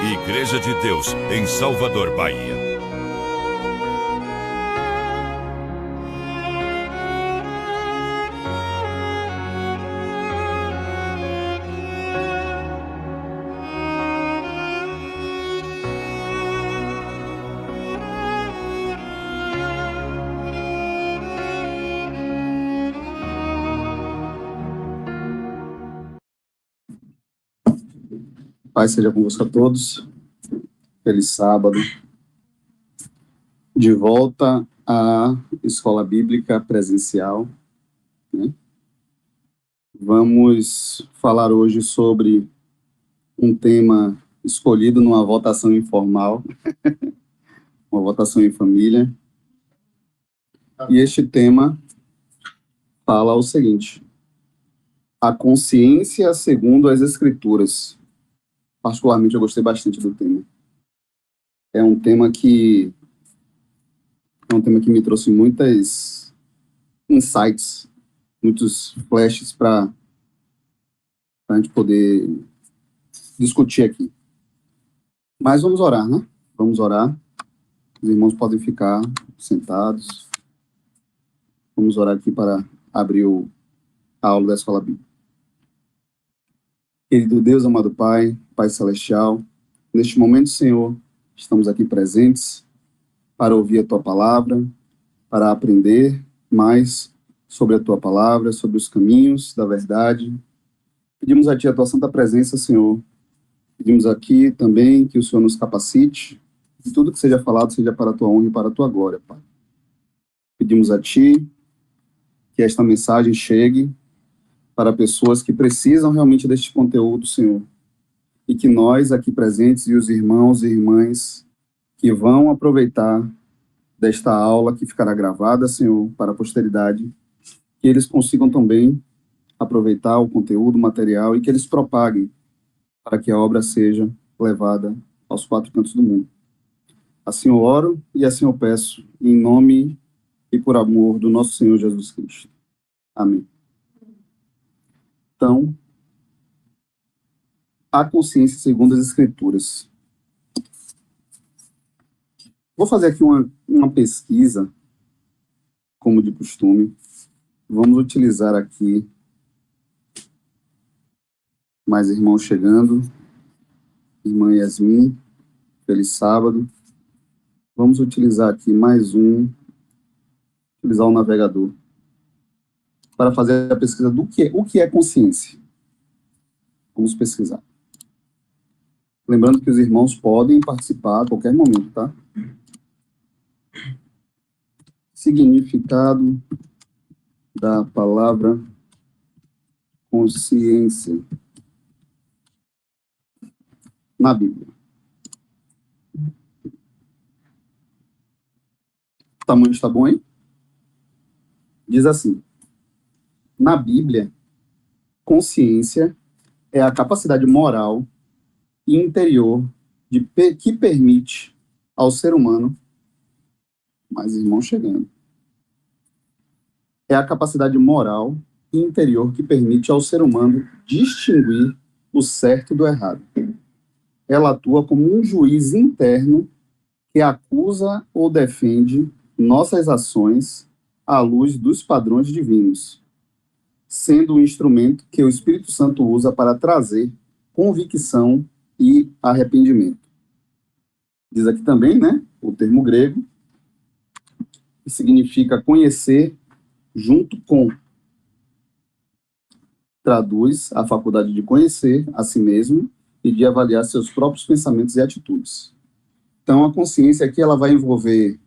Igreja de Deus, em Salvador, Bahia. Paz seja convosco a todos. Feliz sábado. De volta à escola bíblica presencial, né? Vamos falar hoje sobre um tema escolhido numa votação informal, uma votação em família. E este tema fala o seguinte: a consciência segundo as Escrituras. Particularmente, eu gostei bastante do tema. É um tema que me trouxe muitas insights, muitos flashes para a gente poder discutir aqui. Mas vamos orar, né? Vamos orar. Os irmãos podem ficar sentados. Vamos orar aqui para abrir a aula da Escola Bíblica. Querido Deus, amado Pai, Pai Celestial, neste momento, Senhor, estamos aqui presentes para ouvir a Tua Palavra, para aprender mais sobre a Tua Palavra, sobre os caminhos da verdade. Pedimos a Ti a Tua Santa Presença, Senhor. Pedimos aqui também que o Senhor nos capacite, e tudo que seja falado seja para a Tua honra e para a Tua glória, Pai. Pedimos a Ti que esta mensagem chegue para pessoas que precisam realmente deste conteúdo, Senhor. E que nós aqui presentes e os irmãos e irmãs que vão aproveitar desta aula que ficará gravada, Senhor, para a posteridade, que eles consigam também aproveitar o conteúdo, o material e que eles propaguem para que a obra seja levada aos quatro cantos do mundo. Assim eu oro e assim eu peço, em nome e por amor do nosso Senhor Jesus Cristo. Amém. Então, a consciência segundo as Escrituras. Vou fazer aqui uma pesquisa, como de costume. Vamos utilizar aqui mais irmãos chegando. Irmã Yasmin, feliz sábado. Vamos utilizar aqui utilizar o navegador para fazer a pesquisa do o que é consciência. Vamos pesquisar. Lembrando que os irmãos podem participar a qualquer momento, tá? Significado da palavra consciência na Bíblia. O tamanho está bom, hein? Diz assim: na Bíblia, consciência é a capacidade moral e interior que permite ao ser humano, mais irmãos chegando, é a capacidade moral e interior que permite ao ser humano distinguir o certo do errado. Ela atua como um juiz interno que acusa ou defende nossas ações à luz dos padrões divinos, sendo um instrumento que o Espírito Santo usa para trazer convicção e arrependimento. Diz aqui também, né, o termo grego, que significa conhecer junto com. Traduz a faculdade de conhecer a si mesmo e de avaliar seus próprios pensamentos e atitudes. Então, a consciência aqui ela vai envolver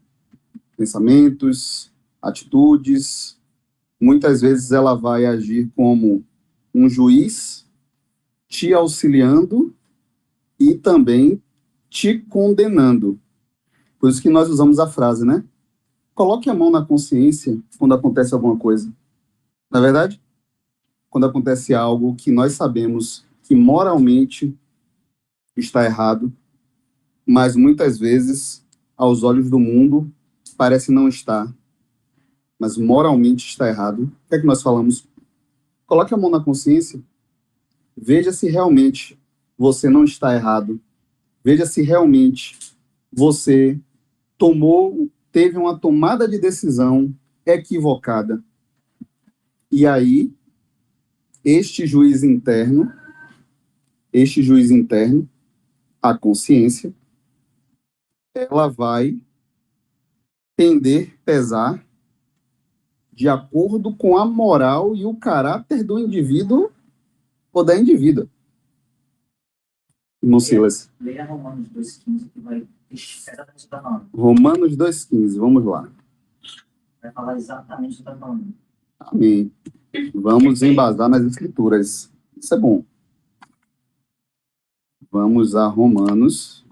pensamentos, atitudes. Muitas vezes ela vai agir como um juiz te auxiliando e também te condenando. Por isso que nós usamos a frase, né? Coloque a mão na consciência quando acontece alguma coisa. Não é verdade? Quando acontece algo que nós sabemos que moralmente está errado, mas muitas vezes, aos olhos do mundo, parece não estar, mas moralmente está errado. O que é que nós falamos? Coloque a mão na consciência, veja se realmente você não está errado Veja se realmente você teve uma tomada de decisão equivocada. E aí, este juiz interno, a consciência, ela vai pesar de acordo com a moral e o caráter do indivíduo ou da indivídua. Irmão Silas. Leia Romanos 2,15, que vai exatamente o que está falando. Romanos 2,15, vamos lá. Vai falar exatamente o que está falando. Amém. Vamos embasar nas escrituras. Isso é bom. Vamos a Romanos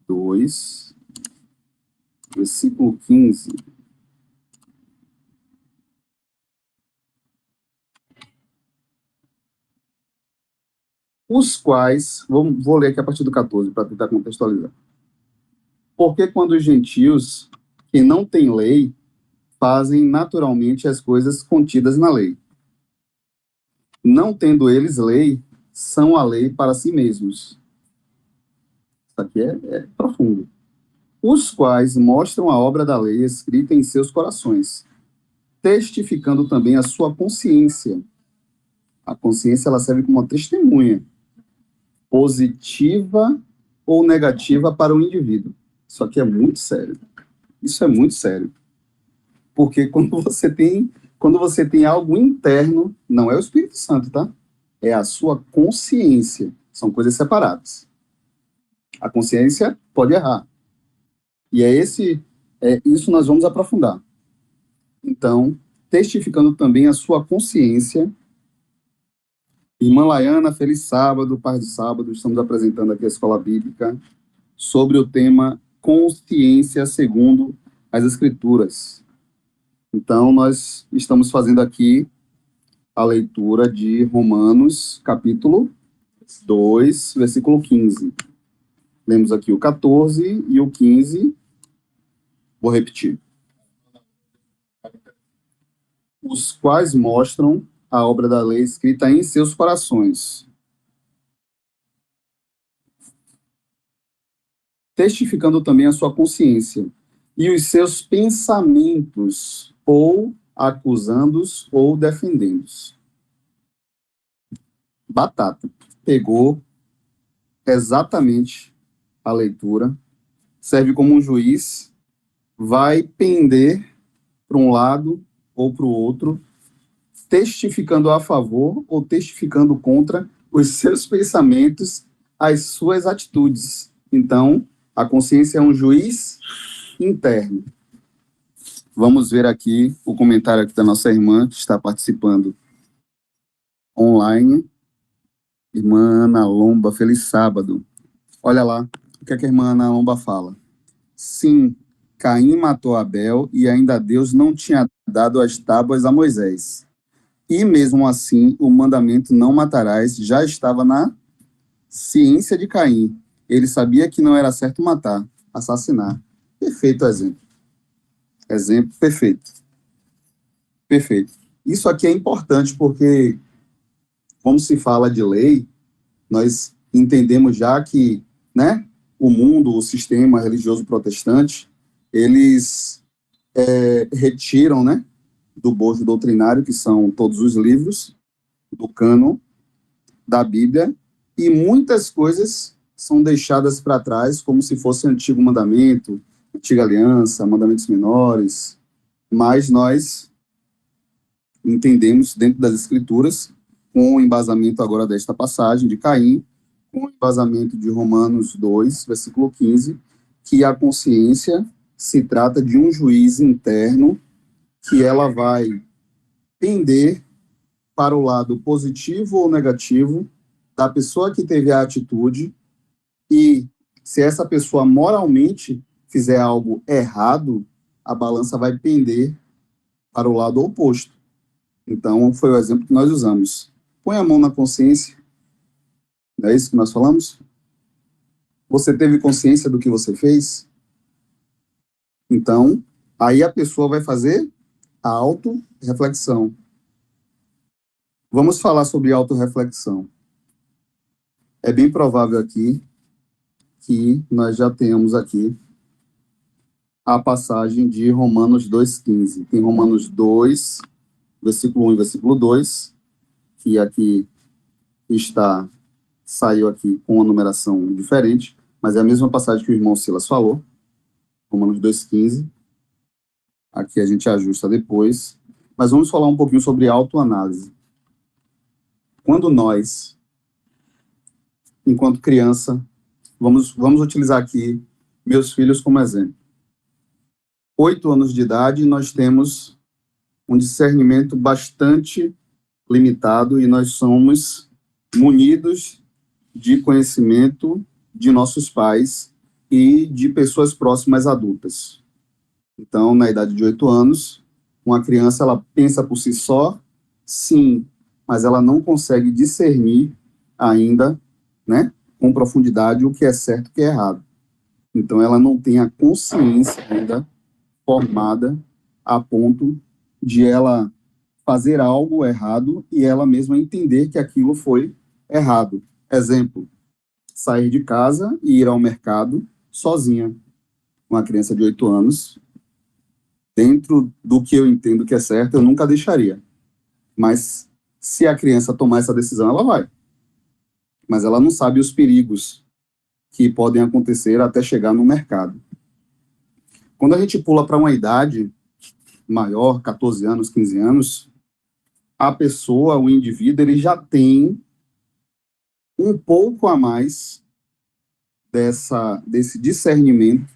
2, versículo 15. Os quais, vou ler aqui a partir do 14, para tentar contextualizar. Porque quando os gentios, que não têm lei, fazem naturalmente as coisas contidas na lei, não tendo eles lei, são a lei para si mesmos. Isso aqui é profundo. Os quais mostram a obra da lei escrita em seus corações, testificando também a sua consciência. A consciência, ela serve como uma testemunha, positiva ou negativa para o indivíduo. Isso aqui é muito sério. Isso é muito sério. Porque quando você tem algo interno, não é o Espírito Santo, tá? É a sua consciência. São coisas separadas. A consciência pode errar. E isso nós vamos aprofundar. Então, testificando também a sua consciência. Irmã Laiana, feliz sábado, paz de sábado. Estamos apresentando aqui a Escola Bíblica sobre o tema consciência segundo as Escrituras. Então, nós estamos fazendo aqui a leitura de Romanos, capítulo 2, versículo 15. Lemos aqui o 14 e o 15. Vou repetir. Os quais mostram a obra da lei escrita em seus corações, testificando também a sua consciência, e os seus pensamentos, ou acusando-os ou defendendo-os. Batata. Pegou exatamente a leitura, serve como um juiz, vai pender para um lado ou para o outro, testificando a favor ou testificando contra os seus pensamentos, as suas atitudes. Então, a consciência é um juiz interno. Vamos ver aqui o comentário aqui da nossa irmã, que está participando online. Irmã Ana Lomba, feliz sábado. Olha lá, o que a irmã Ana Lomba fala. Sim, Caim matou Abel e ainda Deus não tinha dado as tábuas a Moisés. E mesmo assim, o mandamento não matarás já estava na ciência de Caim. Ele sabia que não era certo matar, assassinar. Perfeito exemplo. Exemplo perfeito. Perfeito. Isso aqui é importante porque, como se fala de lei, nós entendemos já que, né, o mundo, o sistema religioso protestante, eles retiram, né, do bojo doutrinário, que são todos os livros do cânon da Bíblia, e muitas coisas são deixadas para trás, como se fosse antigo mandamento, antiga aliança, mandamentos menores, mas nós entendemos dentro das Escrituras, com o embasamento agora desta passagem de Caim, com o embasamento de Romanos 2, versículo 15, que a consciência se trata de um juiz interno que ela vai pender para o lado positivo ou negativo da pessoa que teve a atitude, e se essa pessoa moralmente fizer algo errado, a balança vai pender para o lado oposto. Então, foi o exemplo que nós usamos. Põe a mão na consciência. Não é isso que nós falamos? Você teve consciência do que você fez? Então, aí a pessoa vai fazer a auto-reflexão. Vamos falar sobre autorreflexão. É bem provável aqui que nós já tenhamos aqui a passagem de Romanos 2,15. Tem Romanos 2, versículo 1 e versículo 2, que aqui saiu aqui com uma numeração diferente, mas é a mesma passagem que o irmão Silas falou, Romanos 2,15. Aqui a gente ajusta depois. Mas vamos falar um pouquinho sobre autoanálise. Quando nós, enquanto criança, vamos utilizar aqui meus filhos como exemplo. 8 anos de idade, nós temos um discernimento bastante limitado e nós somos munidos de conhecimento de nossos pais e de pessoas próximas adultas. Então, na idade de 8 anos, uma criança, ela pensa por si só, sim, mas ela não consegue discernir ainda, né, com profundidade o que é certo e o que é errado. Então, ela não tem a consciência ainda formada a ponto de ela fazer algo errado e ela mesma entender que aquilo foi errado. Exemplo, sair de casa e ir ao mercado sozinha. Uma criança de 8 anos, dentro do que eu entendo que é certo, eu nunca deixaria. Mas se a criança tomar essa decisão, ela vai. Mas ela não sabe os perigos que podem acontecer até chegar no mercado. Quando a gente pula para uma idade maior, 14 anos, 15 anos, a pessoa, o indivíduo, ele já tem um pouco a mais desse discernimento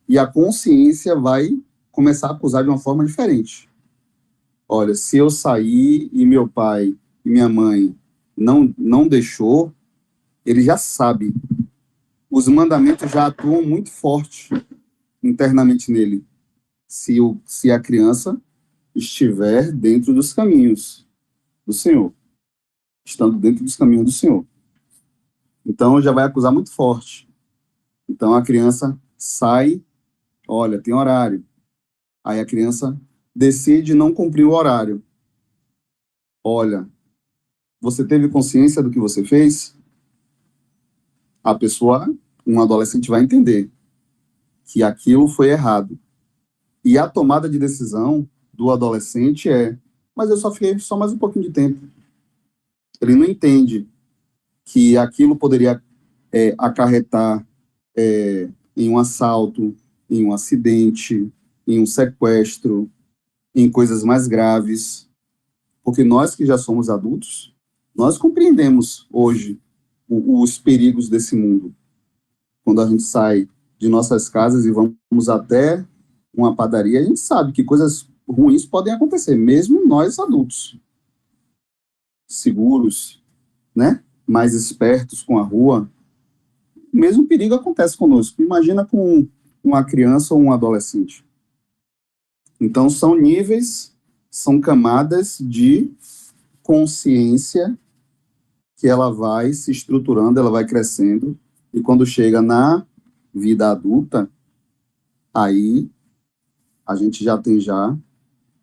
e a consciência vai começar a acusar de uma forma diferente. Olha, se eu sair e meu pai e minha mãe não deixou, ele já sabe. Os mandamentos já atuam muito forte internamente nele, se a criança estiver dentro dos caminhos do Senhor, estando dentro dos caminhos do Senhor. Então, já vai acusar muito forte. Então, a criança sai, olha, tem horário. Aí a criança decide não cumprir o horário. Olha, você teve consciência do que você fez? A pessoa, um adolescente, vai entender que aquilo foi errado. E a tomada de decisão do adolescente mas eu só fiquei só mais um pouquinho de tempo. Ele não entende que aquilo poderia acarretar em um assalto, em um acidente, em um sequestro, em coisas mais graves. Porque nós que já somos adultos, nós compreendemos hoje os perigos desse mundo. Quando a gente sai de nossas casas e vamos até uma padaria, a gente sabe que coisas ruins podem acontecer, mesmo nós adultos. Seguros, né? Mais espertos com a rua, o mesmo perigo acontece conosco. Imagina com uma criança ou um adolescente. Então, são níveis, são camadas de consciência que ela vai se estruturando, ela vai crescendo, e quando chega na vida adulta, aí a gente já tem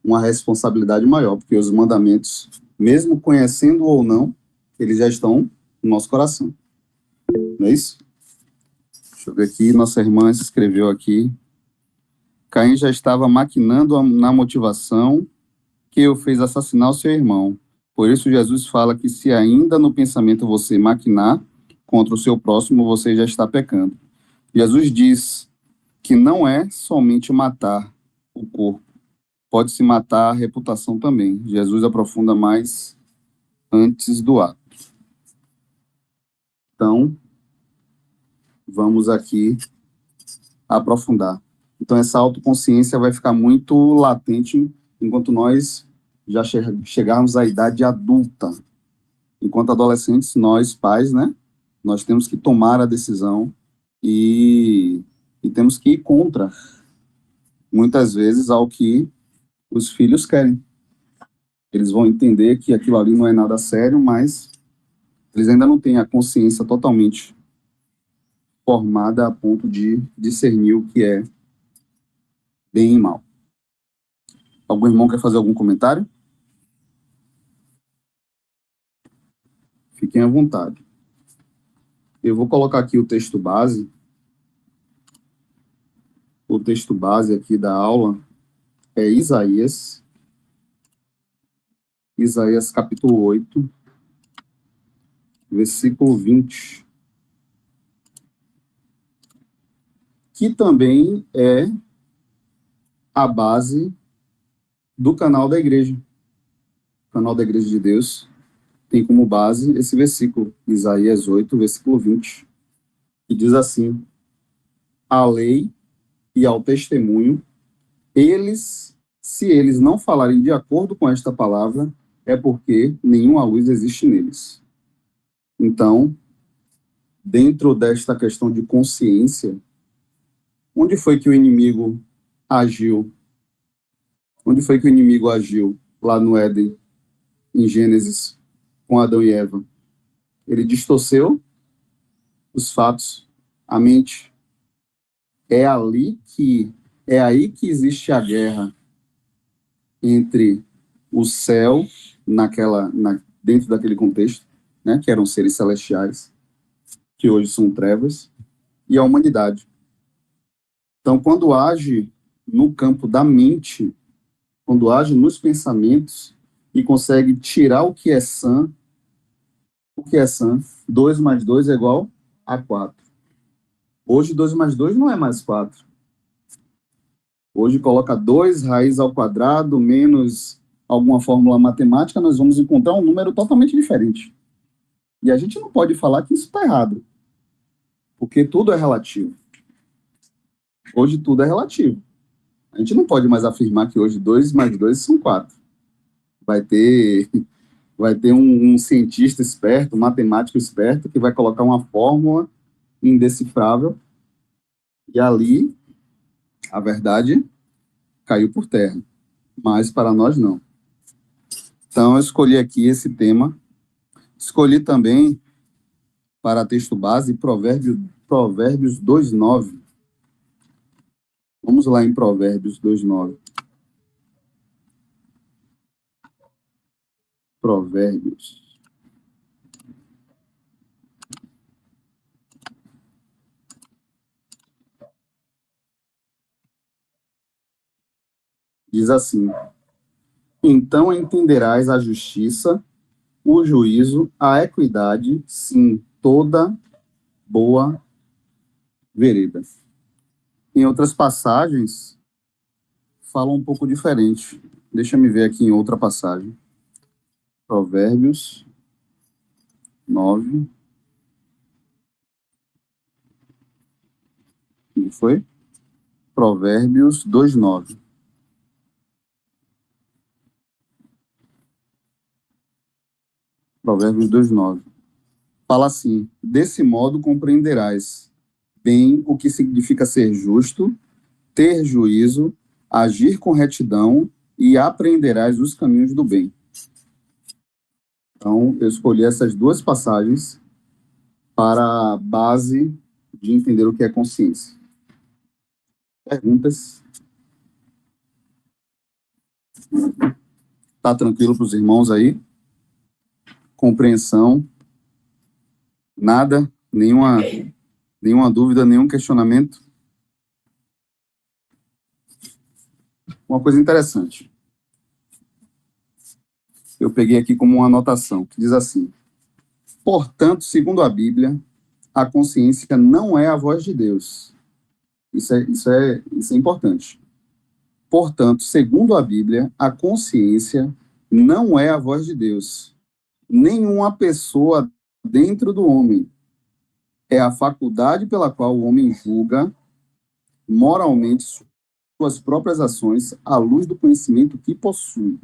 uma responsabilidade maior, porque os mandamentos, mesmo conhecendo ou não, eles já estão no nosso coração. Não é isso? Deixa eu ver aqui, nossa irmã escreveu aqui. Caim já estava maquinando na motivação que o fez assassinar o seu irmão. Por isso Jesus fala que se ainda no pensamento você maquinar contra o seu próximo, você já está pecando. Jesus diz que não é somente matar o corpo, pode-se matar a reputação também. Jesus aprofunda mais antes do ato. Então, vamos aqui aprofundar. Então, essa autoconsciência vai ficar muito latente enquanto nós já chegarmos à idade adulta. Enquanto adolescentes, nós, pais, né? Nós temos que tomar a decisão e temos que ir contra, muitas vezes, ao que os filhos querem. Eles vão entender que aquilo ali não é nada sério, mas eles ainda não têm a consciência totalmente formada a ponto de discernir o que é bem e mal. Algum irmão quer fazer algum comentário? Fiquem à vontade. Eu vou colocar aqui o texto base. O texto base aqui da aula é Isaías capítulo 8, versículo 20, que também é a base do canal da igreja. O canal da Igreja de Deus tem como base esse versículo, Isaías 8, versículo 20, que diz assim: à lei e ao testemunho, se eles não falarem de acordo com esta palavra, é porque nenhuma luz existe neles. Então, dentro desta questão de consciência, onde foi que o inimigo agiu? Onde foi que o inimigo agiu? Lá no Éden, em Gênesis, com Adão e Eva. Ele distorceu os fatos, a mente. É aí que existe a guerra entre o céu, dentro daquele contexto, né, que eram seres celestiais, que hoje são trevas, e a humanidade. Então, quando age no campo da mente, quando age nos pensamentos e consegue tirar o que é sã, 2 mais 2 é igual a 4. Hoje, 2 mais 2 não é mais 4. Hoje, coloca 2 raiz ao quadrado menos alguma fórmula matemática, nós vamos encontrar um número totalmente diferente. E a gente não pode falar que isso está errado, porque tudo é relativo. Hoje, tudo é relativo. A gente não pode mais afirmar que hoje 2 mais 2 são 4. Vai ter um cientista esperto, um matemático esperto, que vai colocar uma fórmula indecifrável, e ali a verdade caiu por terra. Mas para nós não. Então eu escolhi aqui esse tema. Escolhi também para texto base Provérbios 2:9. Vamos lá em Provérbios 2:9. Provérbios. Diz assim: então entenderás a justiça, o juízo, a equidade, sim, toda boa vereda. Em outras passagens, fala um pouco diferente. Deixa eu ver aqui em outra passagem. Provérbios 9. O que foi? Provérbios 2:9. Provérbios 2:9. Fala assim: desse modo compreenderás bem o que significa ser justo, ter juízo, agir com retidão e aprenderás os caminhos do bem. Então, eu escolhi essas duas passagens para a base de entender o que é consciência. Perguntas? Tá tranquilo para os irmãos aí? Compreensão? Nada? Nenhuma dúvida, nenhum questionamento? Uma coisa interessante. Eu peguei aqui como uma anotação, que diz assim: portanto, segundo a Bíblia, a consciência não é a voz de Deus. Isso é importante. Portanto, segundo a Bíblia, a consciência não é a voz de Deus. Nenhuma pessoa dentro do homem. É a faculdade pela qual o homem julga moralmente suas próprias ações à luz do conhecimento que possui.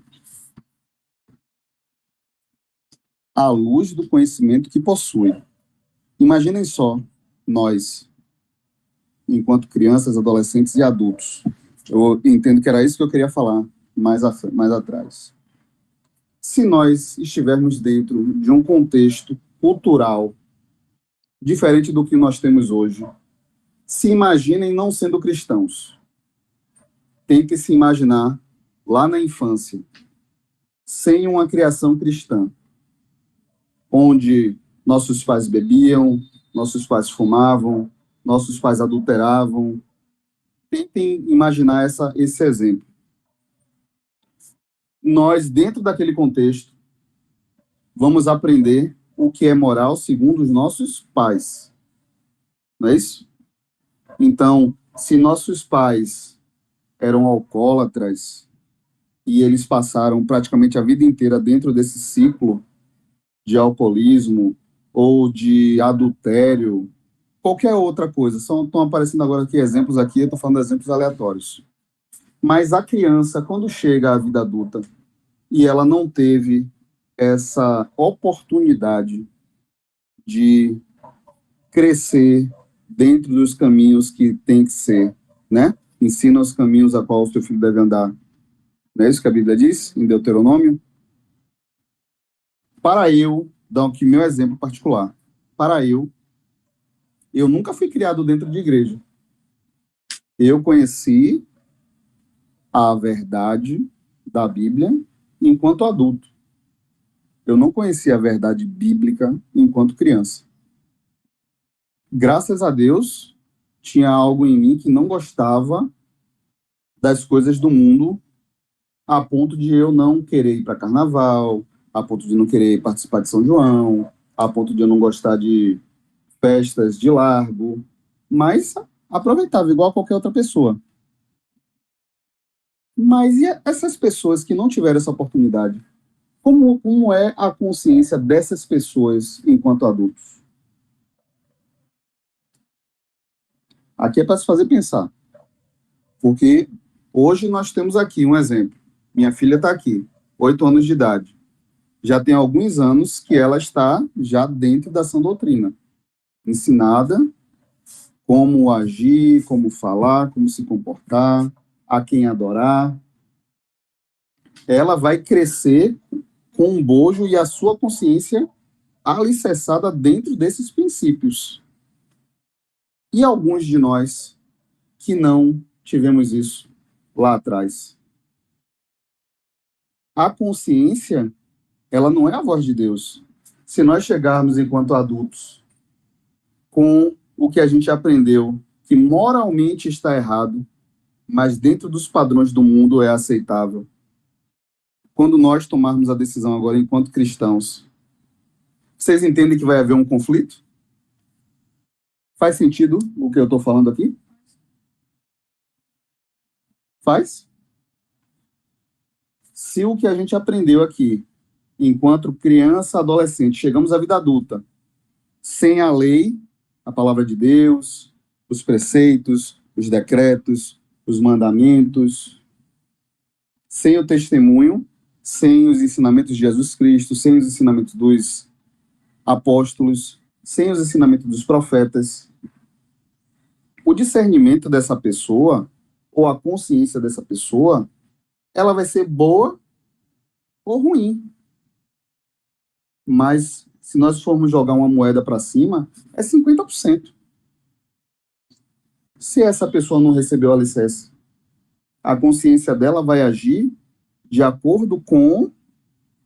À luz do conhecimento que possui. Imaginem só, nós, enquanto crianças, adolescentes e adultos. Eu entendo que era isso que eu queria falar mais atrás. Se nós estivermos dentro de um contexto cultural diferente do que nós temos hoje, se imaginem não sendo cristãos. Tentem se imaginar lá na infância, sem uma criação cristã. onde nossos pais bebiam, nossos pais fumavam, nossos pais adulteravam. Tentem imaginar esse exemplo. Nós, dentro daquele contexto, vamos aprender o que é moral segundo os nossos pais. Não é isso? Então, se nossos pais eram alcoólatras e eles passaram praticamente a vida inteira dentro desse ciclo de alcoolismo ou de adultério, qualquer outra coisa, estão aparecendo agora aqui exemplos aqui, eu estou falando de exemplos aleatórios. Mas a criança, quando chega à vida adulta e ela não teve essa oportunidade de crescer dentro dos caminhos que tem que ser, né? Ensina os caminhos a qual o seu filho deve andar. Não é isso que a Bíblia diz, em Deuteronômio? Para eu, dar aqui meu exemplo particular, para eu nunca fui criado dentro de igreja. Eu conheci a verdade da Bíblia enquanto adulto. Eu não conhecia a verdade bíblica enquanto criança. Graças a Deus, tinha algo em mim que não gostava das coisas do mundo, a ponto de eu não querer ir para carnaval, a ponto de não querer participar de São João, a ponto de eu não gostar de festas de largo, mas aproveitava igual a qualquer outra pessoa. Mas e essas pessoas que não tiveram essa oportunidade? Como é a consciência dessas pessoas enquanto adultos? Aqui é para se fazer pensar. Porque hoje nós temos aqui um exemplo. Minha filha está aqui, 8 anos de idade. Já tem alguns anos que ela está já dentro da sã doutrina. Ensinada como agir, como falar, como se comportar, a quem adorar. Ela vai crescer com um bojo e a sua consciência alicerçada dentro desses princípios. E alguns de nós que não tivemos isso lá atrás. A consciência, ela não é a voz de Deus. Se nós chegarmos enquanto adultos com o que a gente aprendeu, que moralmente está errado, mas dentro dos padrões do mundo é aceitável. Quando nós tomarmos a decisão agora enquanto cristãos, vocês entendem que vai haver um conflito? Faz sentido o que eu estou falando aqui? Faz? Se o que a gente aprendeu aqui, enquanto criança, adolescente, chegamos à vida adulta, sem a lei, a palavra de Deus, os preceitos, os decretos, os mandamentos, sem o testemunho, sem os ensinamentos de Jesus Cristo, sem os ensinamentos dos apóstolos, sem os ensinamentos dos profetas, o discernimento dessa pessoa, ou a consciência dessa pessoa, ela vai ser boa ou ruim. Mas, se nós formos jogar uma moeda para cima, é 50%. Se essa pessoa não recebeu o alicerce, a consciência dela vai agir de acordo com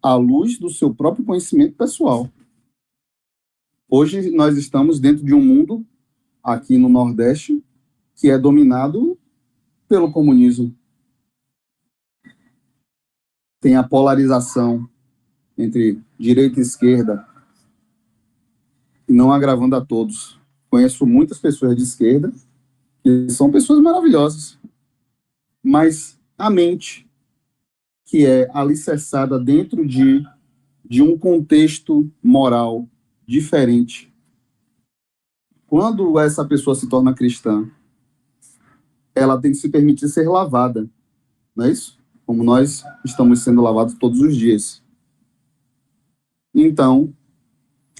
a luz do seu próprio conhecimento pessoal. Hoje nós estamos dentro de um mundo, aqui no Nordeste, que é dominado pelo comunismo. Tem a polarização entre direita e esquerda, não agravando a todos. Conheço muitas pessoas de esquerda, que são pessoas maravilhosas, mas a mente, que é alicerçada dentro de um contexto moral diferente, quando essa pessoa se torna cristã, ela tem que se permitir ser lavada, não é isso? Como nós estamos sendo lavados todos os dias. Então,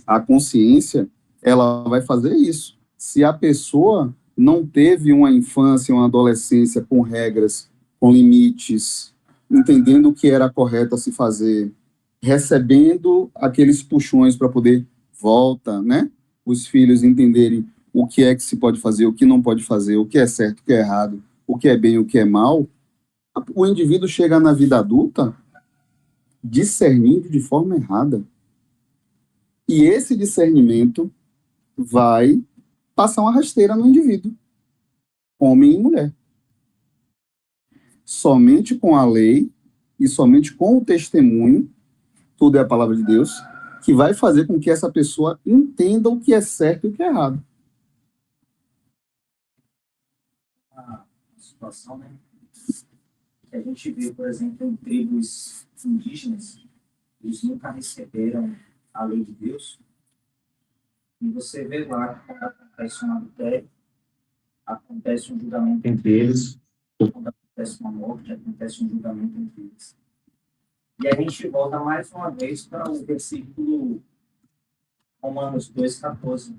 a consciência, ela vai fazer isso. Se a pessoa não teve uma infância, uma adolescência com regras, com limites, entendendo o que era correto a se fazer, recebendo aqueles puxões para poder volta, né? Os filhos entenderem o que é que se pode fazer, o que não pode fazer, o que é certo, o que é errado, o que é bem, o que é mal, o indivíduo chega na vida adulta discernindo de forma errada. E esse discernimento vai passar uma rasteira no indivíduo, homem e mulher. Somente com a lei e somente com o testemunho, tudo é a palavra de Deus, que vai fazer com que essa pessoa entenda o que é certo e o que é errado. Uma situação, né? Que a gente vê, por exemplo, em tribos indígenas, eles nunca receberam a lei de Deus. E você vê lá, quando acontece um adultério, acontece um julgamento entre eles, quando acontece uma morte, acontece um julgamento entre eles. E a gente volta mais uma vez para o versículo Romanos 2,14.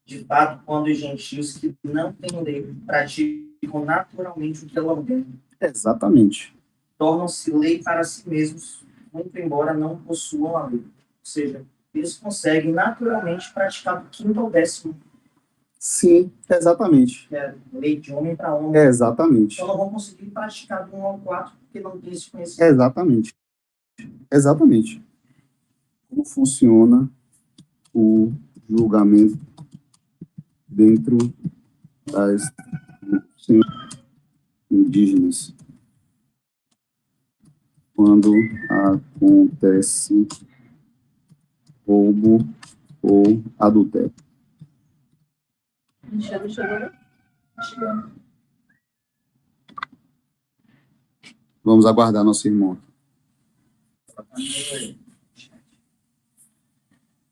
De fato, quando os gentios que não têm lei praticam naturalmente o que ela ordena, Exatamente. tornam-se lei para si mesmos, muito embora não possuam a lei. Ou seja, eles conseguem naturalmente praticar do quinto ao décimo, Sim, exatamente. que é lei de homem para homem. Exatamente. Então não vão conseguir praticar do 1 ao 4 porque não tem esse conhecimento. Exatamente. Exatamente. Como funciona o julgamento dentro das indígenas? Quando acontece roubo ou adultério. Vamos aguardar nosso irmão.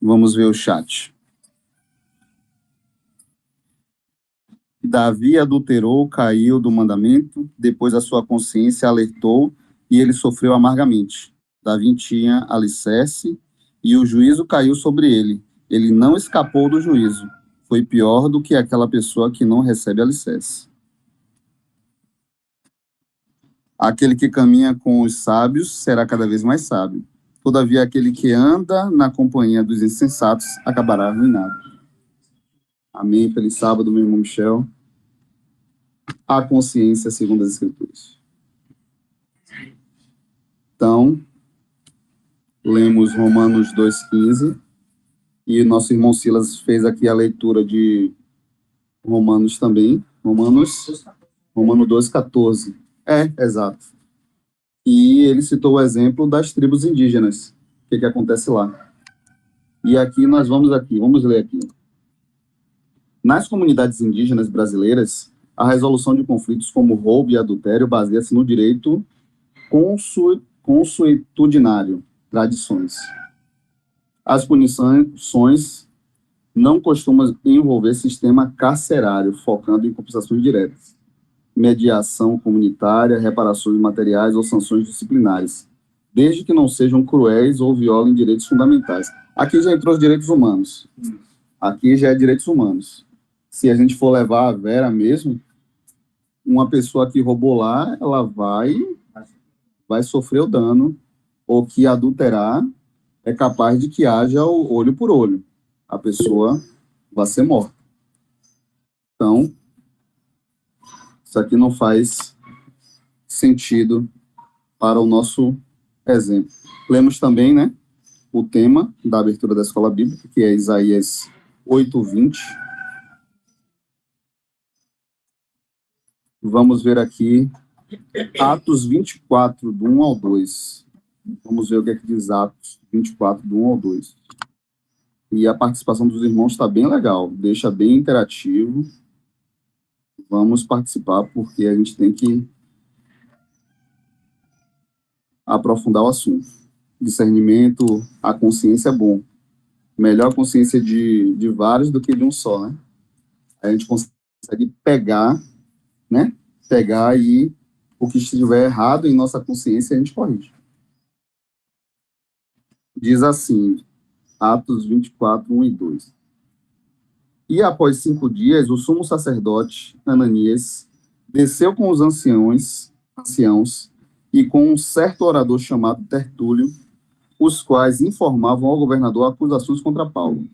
Vamos ver o chat. Davi adulterou, caiu do mandamento, depois a sua consciência alertou e ele sofreu amargamente. Davi tinha alicerce e o juízo caiu sobre ele. Ele não escapou do juízo. Foi pior do que aquela pessoa que não recebe alicerce. Aquele que caminha com os sábios será cada vez mais sábio. Todavia, aquele que anda na companhia dos insensatos acabará arruinado. Amém. Feliz sábado, meu irmão Michel. A consciência segundo as Escrituras. Então, lemos Romanos 2,15 e nosso irmão Silas fez aqui a leitura de Romanos também. Romanos 2,14. Exato. E ele citou o exemplo das tribos indígenas. O que acontece lá? E aqui vamos ler aqui. Nas comunidades indígenas brasileiras, a resolução de conflitos como roubo e adultério baseia-se no direito consuetudinário, tradições. As punições não costumam envolver sistema carcerário, focando em compensações diretas, mediação comunitária, reparações materiais ou sanções disciplinares, desde que não sejam cruéis ou violem direitos fundamentais. Aqui já entrou os direitos humanos. Aqui já é direitos humanos. Se a gente for levar a vera mesmo, uma pessoa que roubou lá, ela vai sofrer o dano, ou que adulterar, é capaz de que haja o olho por olho. A pessoa vai ser morta. Então, isso aqui não faz sentido para o nosso exemplo. Lemos também, né, o tema da abertura da escola bíblica, que é Isaías 8:20. Vamos ver aqui Atos 24, do 1 ao 2. Vamos ver o que é que diz Atos 24, do 1 ao 2. E a participação dos irmãos está bem legal, deixa bem interativo. Vamos participar, porque a gente tem que aprofundar o assunto. Discernimento, a consciência é bom. Melhor a consciência de vários do que de um só, né? A gente consegue pegar, né? Pegar e o que estiver errado em nossa consciência, a gente corrige. Diz assim, Atos 24, 1 e 2. E após 5 dias, o sumo sacerdote, Ananias, desceu com os anciãos e com um certo orador chamado Tertúlio, os quais informavam ao governador acusações contra Paulo.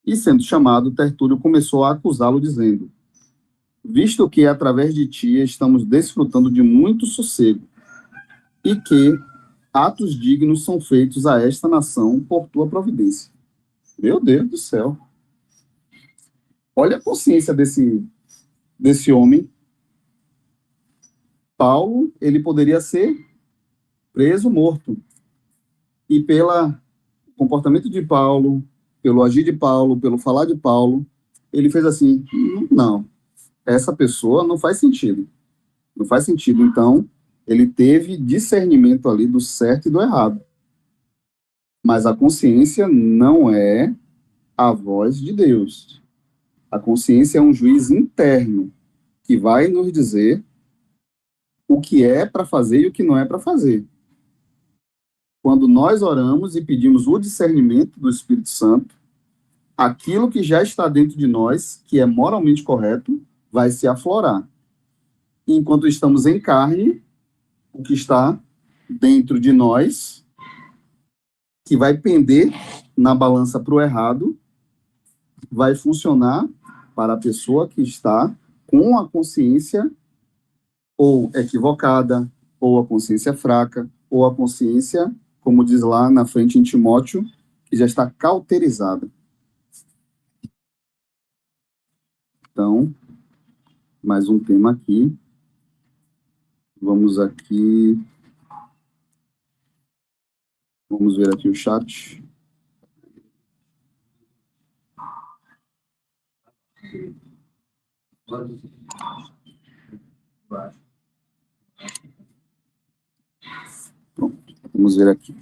E, sendo chamado, Tertúlio começou a acusá-lo, dizendo: visto que, através de ti, estamos desfrutando de muito sossego, e que atos dignos são feitos a esta nação por tua providência. Meu Deus do céu. Olha a consciência desse homem. Paulo, ele poderia ser preso, morto. E pelo comportamento de Paulo, pelo agir de Paulo, pelo falar de Paulo, ele fez assim, não, essa pessoa não faz sentido. Não faz sentido. Então, ele teve discernimento ali do certo e do errado. Mas a consciência não é a voz de Deus. A consciência é um juiz interno que vai nos dizer o que é para fazer e o que não é para fazer. Quando nós oramos e pedimos o discernimento do Espírito Santo, aquilo que já está dentro de nós, que é moralmente correto, vai se aflorar. Enquanto estamos em carne, o que está dentro de nós, que vai pender na balança para o errado, vai funcionar para a pessoa que está com a consciência ou equivocada, ou a consciência fraca, ou a consciência, como diz lá na frente em Timóteo, que já está cauterizada. Então, mais um tema aqui. Vamos aqui. Vamos ver aqui o chat. Pronto, vamos ver aqui.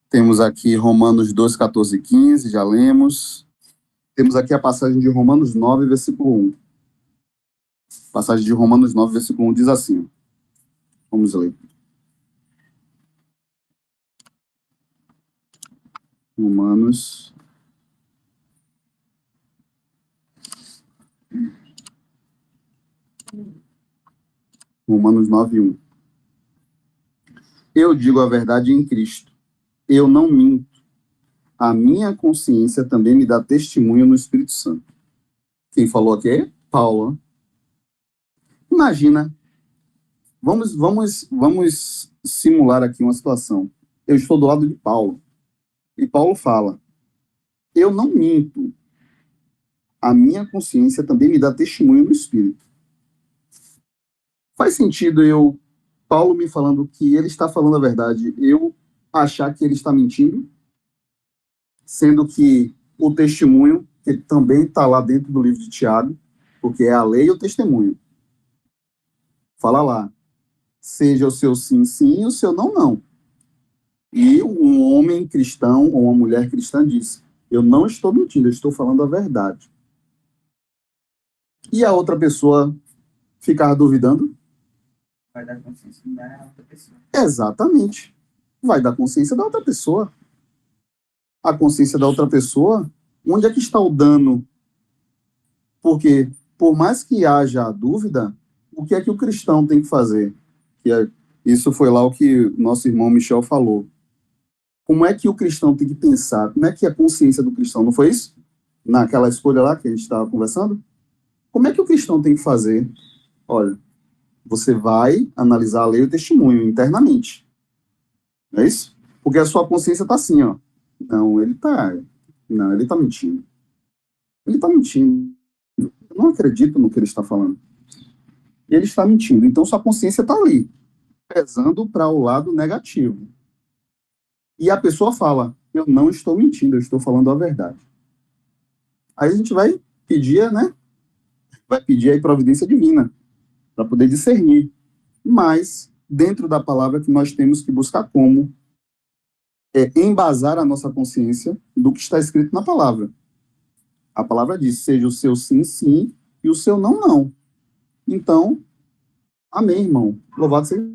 Temos aqui Romanos 2, 14 e 15, já lemos. Temos aqui a passagem de Romanos 9, versículo 1. Passagem de Romanos 9, versículo 1 diz assim. Vamos ler. Romanos 9, 1. Eu digo a verdade em Cristo. Eu não minto. A minha consciência também me dá testemunho no Espírito Santo. Quem falou aqui é Paulo. Imagina. Vamos simular aqui uma situação. Eu estou do lado de Paulo. E Paulo fala, eu não minto. A minha consciência também me dá testemunho no Espírito. Faz sentido Paulo me falando que ele está falando a verdade, eu achar que ele está mentindo? Sendo que o testemunho, que também está lá dentro do livro de Tiago, porque é a lei e o testemunho. Fala lá, seja o seu sim, sim, e o seu não, não. E um homem cristão ou uma mulher cristã disse, eu não estou mentindo, eu estou falando a verdade. E a outra pessoa ficar duvidando? Vai dar consciência da outra pessoa. Exatamente. Vai dar consciência da outra pessoa. A consciência da outra pessoa, onde é que está o dano? Porque, por mais que haja a dúvida, o que é que o cristão tem que fazer? Isso foi lá o que nosso irmão Michel falou. Como é que o cristão tem que pensar? Como é que é a consciência do cristão? Não foi isso? Naquela escolha lá que a gente estava conversando? Como é que o cristão tem que fazer? Olha, você vai analisar a lei e o testemunho internamente. Não é isso? Porque a sua consciência está assim, ó. Não, ele está mentindo. Ele está mentindo. Eu não acredito no que ele está falando. Ele está mentindo. Então, sua consciência está ali, pesando para o lado negativo. E a pessoa fala, eu não estou mentindo, eu estou falando a verdade. Aí a gente vai pedir, né? Vai pedir a providência divina, para poder discernir. Mas, dentro da palavra que nós temos que buscar como embasar a nossa consciência do que está escrito na palavra. A palavra diz, seja o seu sim, sim, e o seu não, não. Então, amém, irmão. Louvado seja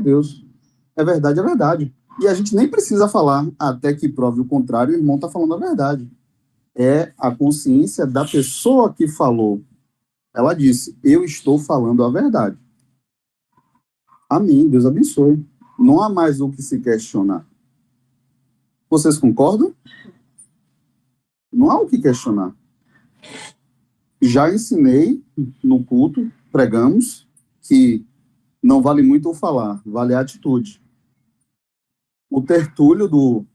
Deus. É verdade, é verdade. E a gente nem precisa falar até que prove o contrário, o irmão está falando a verdade. É a consciência da pessoa que falou. Ela disse, eu estou falando a verdade. Amém, Deus abençoe. Não há mais o que se questionar. Vocês concordam? Não há o que questionar. Já ensinei no culto, pregamos, que não vale muito o falar, vale a atitude. O Tertúlio do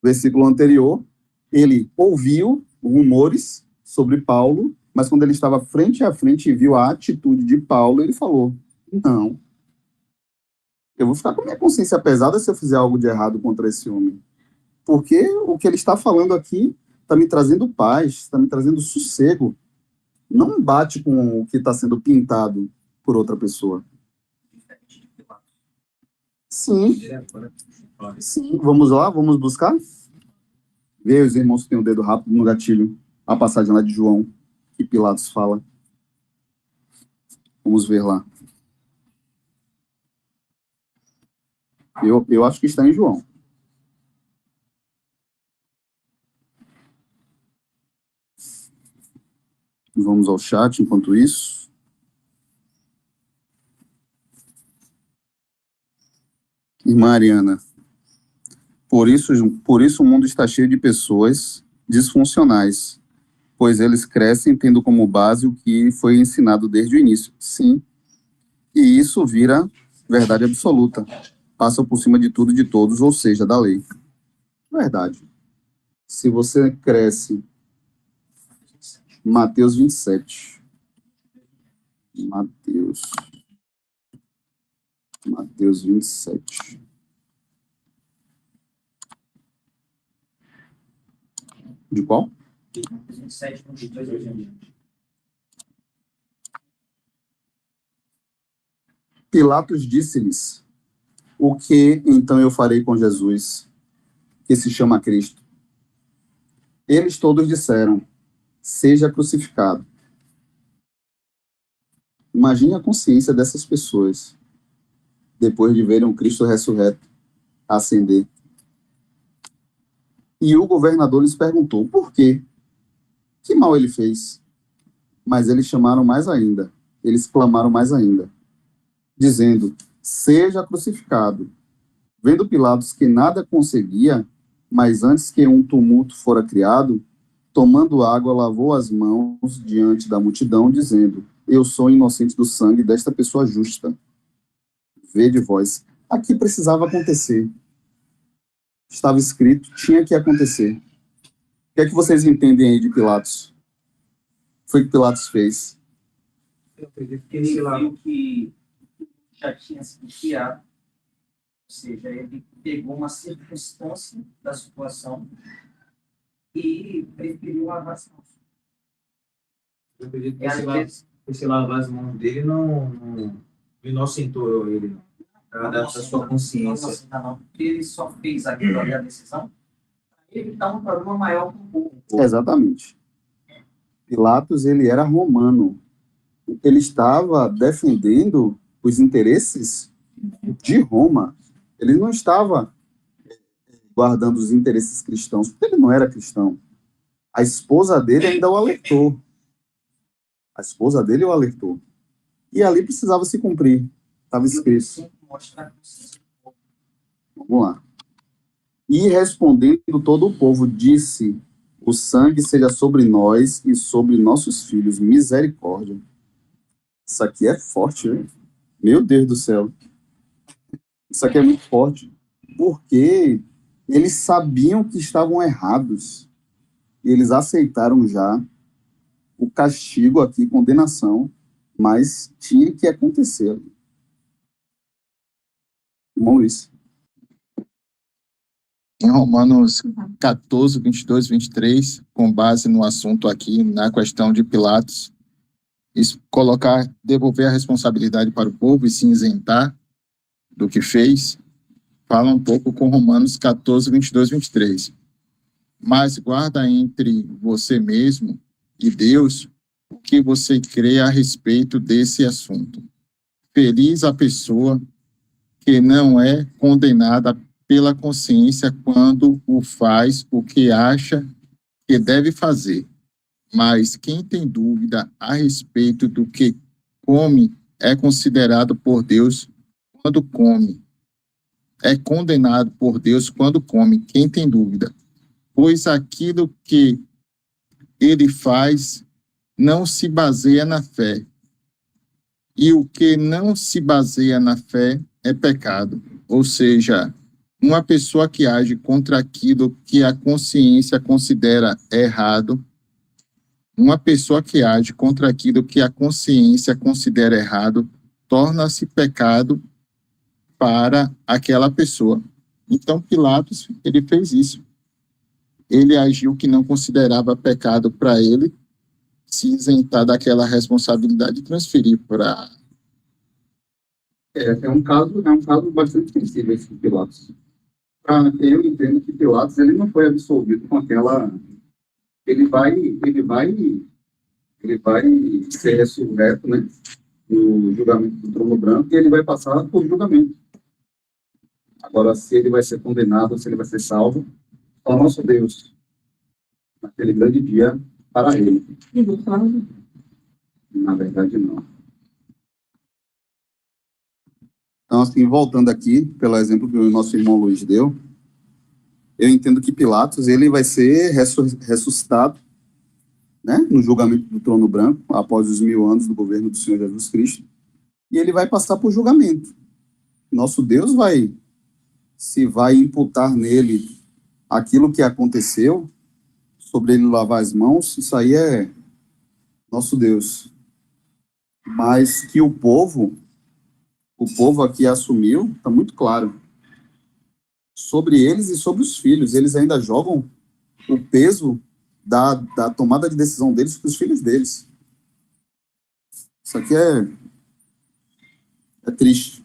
versículo anterior, ele ouviu rumores sobre Paulo, mas quando ele estava frente a frente e viu a atitude de Paulo, ele falou: não, eu vou ficar com minha consciência pesada se eu fizer algo de errado contra esse homem. Porque o que ele está falando aqui está me trazendo paz, está me trazendo sossego. Não bate com o que está sendo pintado por outra pessoa. Sim. Sim. Vamos lá, vamos buscar? Vê os irmãos que têm o dedo rápido no gatilho. A passagem lá de João, que Pilatos fala. Vamos ver lá. Eu acho que está em João. Vamos ao chat enquanto isso. Irmã Ariana, por isso o mundo está cheio de pessoas disfuncionais, pois eles crescem tendo como base o que foi ensinado desde o início. Sim. E isso vira verdade absoluta. Passa por cima de tudo e de todos, ou seja, da lei. Verdade. Se você cresce... Mateus 27. Mateus 27. De qual? 27, 22 e 20. Pilatos disse-lhes: o que então eu farei com Jesus, que se chama Cristo? Eles todos disseram: seja crucificado. Imagine a consciência dessas pessoas, depois de verem um Cristo ressurreto ascender. E o governador lhes perguntou: por quê? Que mal ele fez? Mas eles chamaram mais ainda, eles clamaram mais ainda, dizendo: seja crucificado. Vendo Pilatos que nada conseguia, mas antes que um tumulto fora criado, tomando água, lavou as mãos diante da multidão, dizendo: eu sou inocente do sangue desta pessoa justa. Vede vós. Aqui precisava acontecer. Estava escrito, tinha que acontecer. O que é que vocês entendem aí de Pilatos? Foi o que Pilatos fez. Eu acredito que ele viu que já tinha sido criado, ou seja, ele pegou uma circunstância da situação e preferiu lavar as mãos. Eu acredito que esse lavar as mãos dele não inocentou ele, não. Da sua consciência. Não, porque ele só fez aquilo ali, a decisão, para evitar um problema maior com o povo. Exatamente. Pilatos, ele era romano. Ele estava defendendo os interesses de Roma. Ele não estava guardando os interesses cristãos, porque ele não era cristão. A esposa dele ainda o alertou. E ali precisava se cumprir. Estava escrito. Vamos lá. E respondendo todo o povo, disse: o sangue seja sobre nós e sobre nossos filhos. Misericórdia. Isso aqui é forte, né? Meu Deus do céu. Isso aqui é muito forte. Porque eles sabiam que estavam errados. E eles aceitaram já o castigo aqui, condenação, mas tinha que acontecer. Irmão Luiz. Em Romanos 14, 22, 23, com base no assunto aqui, na questão de Pilatos, devolver a responsabilidade para o povo e se isentar do que fez, fala um pouco com Romanos 14, 22, 23. Mas guarda entre você mesmo e Deus o que você crê a respeito desse assunto. Feliz a pessoa que não é condenada pela consciência quando faz o que acha que deve fazer. Mas quem tem dúvida a respeito do que come é considerado por Deus quando come. É condenado por Deus quando come. Quem tem dúvida? Pois aquilo que ele faz não se baseia na fé. E o que não se baseia na fé é pecado. Ou seja, uma pessoa que age contra aquilo que a consciência considera errado, uma pessoa que age contra aquilo que a consciência considera errado, torna-se pecado para aquela pessoa. Então, Pilatos, ele fez isso. Ele agiu que não considerava pecado para ele, se isentar daquela responsabilidade e transferir para... É um caso bastante sensível esse de Pilatos. Eu entendo que Pilatos ele não foi absolvido com aquela. Ele vai ser ressurreto, né? No julgamento do trono branco e ele vai passar por julgamento. Agora, se ele vai ser condenado, se ele vai ser salvo, só nosso Deus, naquele grande dia, para ele. E não sabe? Na verdade, não. Então, assim, voltando aqui, pelo exemplo que o nosso irmão Luiz deu, eu entendo que Pilatos ele vai ser ressuscitado, né, no julgamento do trono branco, após os 1000 anos do governo do Senhor Jesus Cristo, e ele vai passar por julgamento. Nosso Deus vai imputar nele aquilo que aconteceu, sobre ele lavar as mãos, isso aí é nosso Deus. Mas que o povo aqui assumiu, está muito claro. Sobre eles e sobre os filhos, eles ainda jogam o peso da tomada de decisão deles para os filhos deles. Isso aqui é triste.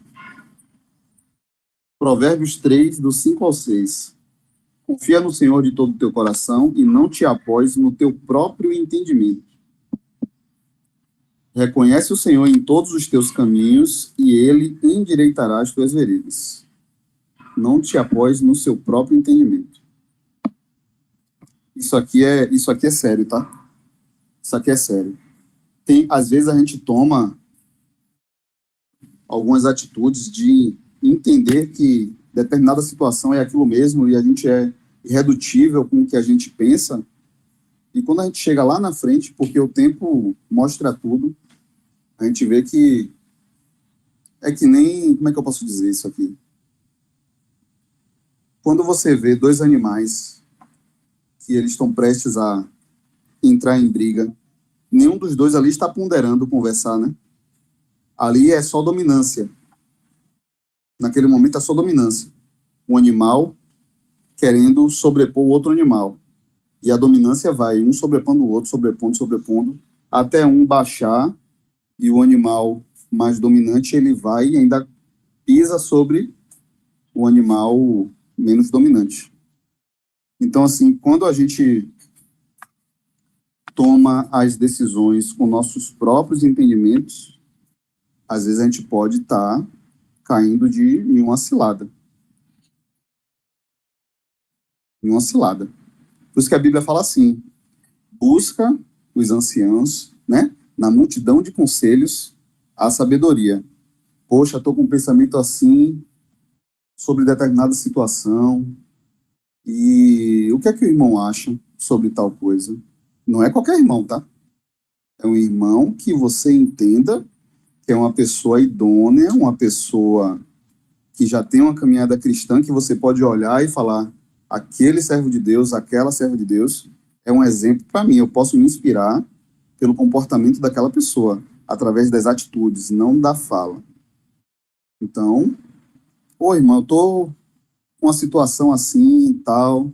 Provérbios 3, do 5 ao 6. Confia no Senhor de todo o teu coração e não te apoies no teu próprio entendimento. Reconhece o Senhor em todos os teus caminhos e ele endireitará as tuas veredas. Não te apoies no seu próprio entendimento. Isso aqui é sério, tá? Isso aqui é sério. Às vezes a gente toma algumas atitudes de entender que determinada situação é aquilo mesmo e a gente é irredutível com o que a gente pensa. E quando a gente chega lá na frente, porque o tempo mostra tudo, a gente vê que é que nem... Como é que eu posso dizer isso aqui? Quando você vê dois animais que eles estão prestes a entrar em briga, nenhum dos dois ali está ponderando conversar, né? Ali é só dominância. Naquele momento é só dominância. Um animal querendo sobrepor o outro animal. E a dominância vai, um sobrepondo o outro, sobrepondo, até um baixar, e o animal mais dominante, ele vai e ainda pisa sobre o animal menos dominante. Então, assim, quando a gente toma as decisões com nossos próprios entendimentos, às vezes a gente pode estar caindo em uma cilada. Em uma cilada. Por isso que a Bíblia fala assim, busca os anciãos, né? Na multidão de conselhos, a sabedoria. Poxa, estou com um pensamento assim, sobre determinada situação, e o que é que o irmão acha sobre tal coisa? Não é qualquer irmão, tá? É um irmão que você entenda que é uma pessoa idônea, uma pessoa que já tem uma caminhada cristã, que você pode olhar e falar, aquele servo de Deus, aquela serva de Deus, é um exemplo para mim. Eu posso me inspirar pelo comportamento daquela pessoa, através das atitudes, não da fala. Então, irmão, eu tô com uma situação assim e tal,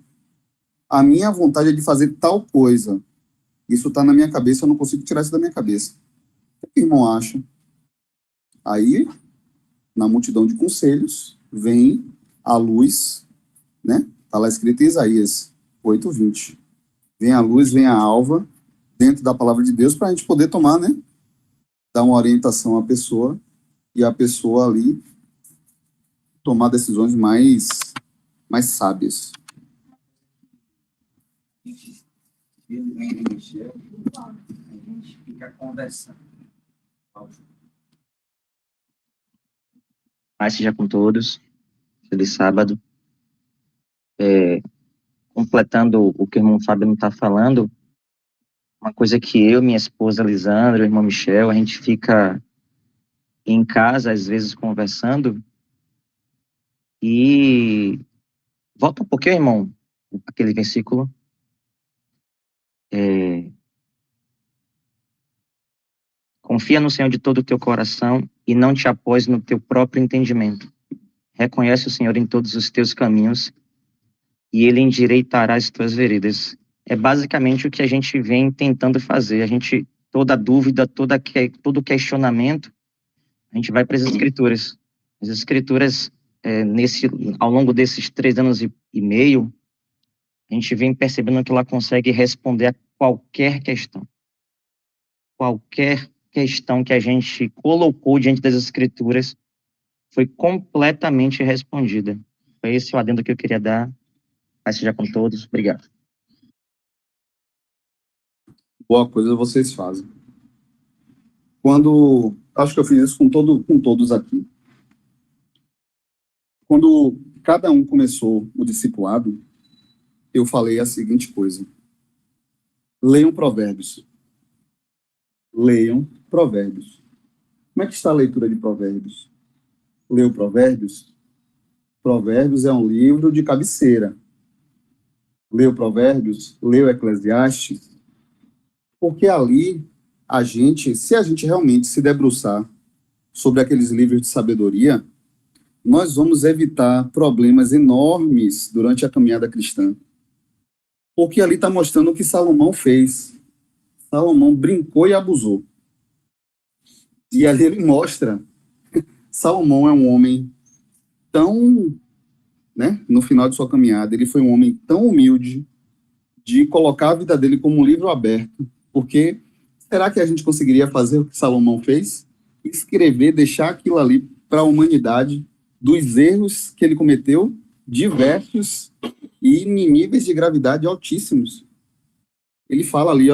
a minha vontade é de fazer tal coisa, isso está na minha cabeça, eu não consigo tirar isso da minha cabeça. O que o irmão acha? Aí, na multidão de conselhos, vem a luz, né? Está lá escrito em Isaías 8:20. Vem a luz, vem a alva, dentro da palavra de Deus, para a gente poder tomar, né? Dar uma orientação à pessoa, e a pessoa ali tomar decisões mais sábias. A gente fica conversando. Paz seja com todos. Feliz sábado. Completando o que o irmão Fábio está falando, Uma coisa que eu, minha esposa Lisandra, o irmão Michel, a gente fica em casa, às vezes, conversando, e volta um pouquinho, irmão, aquele versículo. Confia no Senhor de todo o teu coração e não te apoies no teu próprio entendimento. Reconhece o Senhor em todos os teus caminhos e Ele endireitará as tuas veredas. É basicamente o que a gente vem tentando fazer. Toda dúvida, todo questionamento, a gente vai para as Escrituras. As Escrituras, ao longo desses 3 anos e meio, a gente vem percebendo que ela consegue responder a qualquer questão. Qualquer questão que a gente colocou diante das Escrituras foi completamente respondida. Foi esse o adendo que eu queria dar. Paz seja com todos. Obrigado. Boa coisa vocês fazem. Acho que eu fiz isso com todos aqui. Quando cada um começou o discipulado, eu falei a seguinte coisa: leiam Provérbios. Leiam Provérbios. Como é que está a leitura de Provérbios? Leu Provérbios? Provérbios é um livro de cabeceira. Leu Provérbios? Leu Eclesiastes? Porque ali, se a gente realmente se debruçar sobre aqueles livros de sabedoria, nós vamos evitar problemas enormes durante a caminhada cristã. Porque ali está mostrando o que Salomão fez. Salomão brincou e abusou. E ali ele mostra, Salomão é um homem tão, no final de sua caminhada, ele foi um homem tão humilde de colocar a vida dele como um livro aberto. Porque será que a gente conseguiria fazer o que Salomão fez? Escrever, deixar aquilo ali para a humanidade, dos erros que ele cometeu, diversos e em níveis de gravidade altíssimos. Ele fala ali,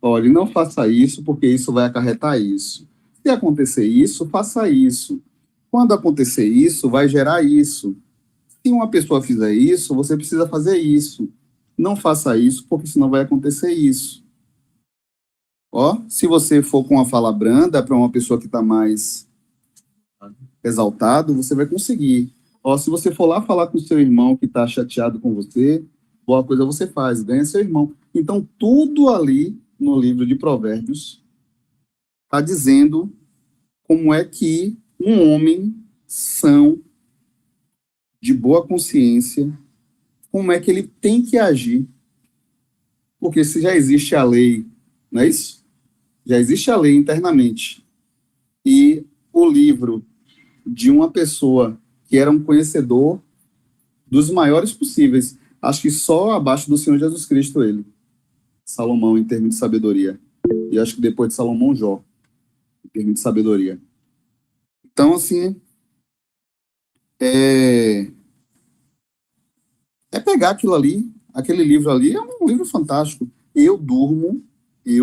olha, não faça isso, porque isso vai acarretar isso. Se acontecer isso, faça isso. Quando acontecer isso, vai gerar isso. Se uma pessoa fizer isso, você precisa fazer isso. Não faça isso, porque senão vai acontecer isso. Se você for com uma fala branda para uma pessoa que está mais exaltado, você vai conseguir. Se você for lá falar com o seu irmão que está chateado com você, boa coisa você faz, ganha seu irmão. Então, tudo ali no livro de Provérbios está dizendo como é que um homem são, de boa consciência, como é que ele tem que agir. Porque se já existe a lei, não é isso? Já existe a lei internamente. E o livro de uma pessoa que era um conhecedor dos maiores possíveis, acho que só abaixo do Senhor Jesus Cristo ele, Salomão, em termos de sabedoria. E acho que depois de Salomão, Jó, em termos de sabedoria. Então, assim, é pegar aquilo ali, aquele livro ali, é um livro fantástico.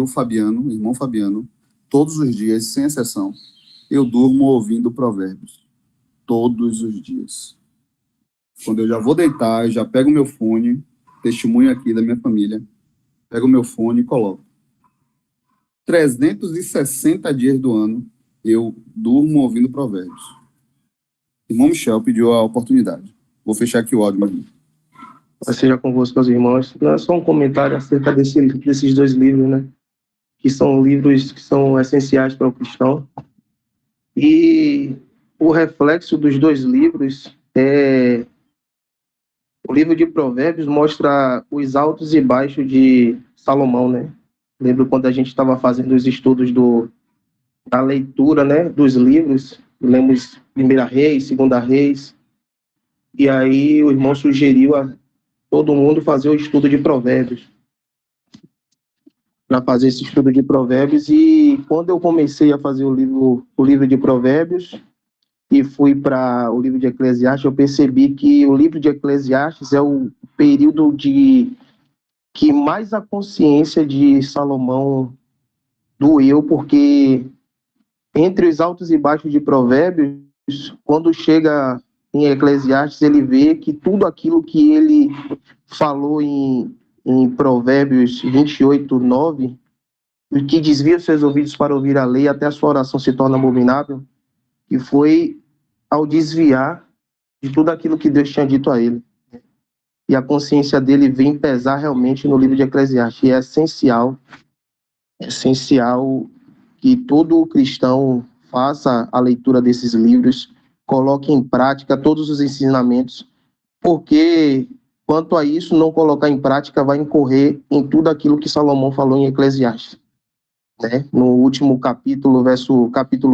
Fabiano, irmão Fabiano, todos os dias, sem exceção, eu durmo ouvindo Provérbios. Todos os dias. Quando eu já vou deitar, eu já pego o meu fone, testemunho aqui da minha família, pego o meu fone e coloco. 360 dias do ano, eu durmo ouvindo Provérbios. Irmão Michel pediu a oportunidade. Vou fechar aqui o áudio, meu irmão. Seja convosco, meus irmãos. Não é só um comentário acerca desses 2 livros, né? Que são livros que são essenciais para o cristão. E o reflexo dos 2 livros é... O livro de Provérbios mostra os altos e baixos de Salomão, né? Lembro quando a gente estava fazendo os estudos da leitura, né? Dos livros. Lemos 1 Reis, 2 Reis. E aí o irmão sugeriu a todo mundo fazer o estudo de Provérbios. Para fazer esse estudo de Provérbios. E quando eu comecei a fazer o livro de Provérbios e fui para o livro de Eclesiastes, eu percebi que o livro de Eclesiastes é o período que mais a consciência de Salomão doeu, porque entre os altos e baixos de Provérbios, quando chega em Eclesiastes, ele vê que tudo aquilo que ele falou em Provérbios 28, 9, e que desvia os seus ouvidos para ouvir a lei, até a sua oração se torna abominável, que foi ao desviar de tudo aquilo que Deus tinha dito a ele. E a consciência dele vem pesar realmente no livro de Eclesiastes. E é essencial que todo cristão faça a leitura desses livros, coloque em prática todos os ensinamentos, porque quanto a isso, não colocar em prática vai incorrer em tudo aquilo que Salomão falou em Eclesiastes. Né? No último capítulo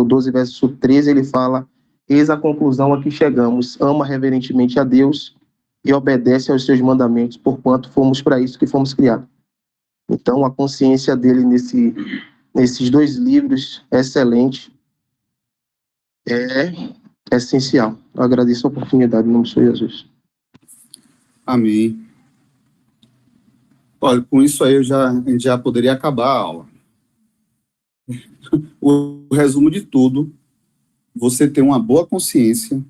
12, verso 13, ele fala: eis a conclusão a que chegamos, ama reverentemente a Deus e obedece aos seus mandamentos, porquanto fomos para isso que fomos criados. Então, a consciência dele nesses dois livros é excelente, é essencial. Eu agradeço a oportunidade, em nome de Jesus. Amém. Olha, com isso aí a gente já poderia acabar a aula. O resumo de tudo: você ter uma boa consciência,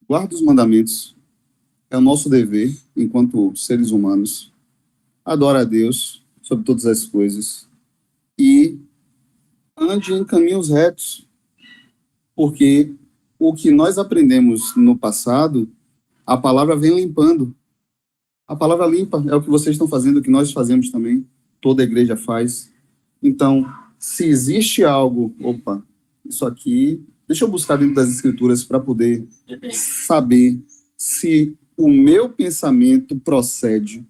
guarda os mandamentos, é o nosso dever, enquanto seres humanos, adora a Deus sobre todas as coisas e ande em caminhos retos, porque o que nós aprendemos no passado, a palavra vem limpando. A palavra limpa é o que vocês estão fazendo, o que nós fazemos também, toda a igreja faz. Então, se existe algo, isso aqui, deixa eu buscar dentro das escrituras para poder saber se o meu pensamento procede,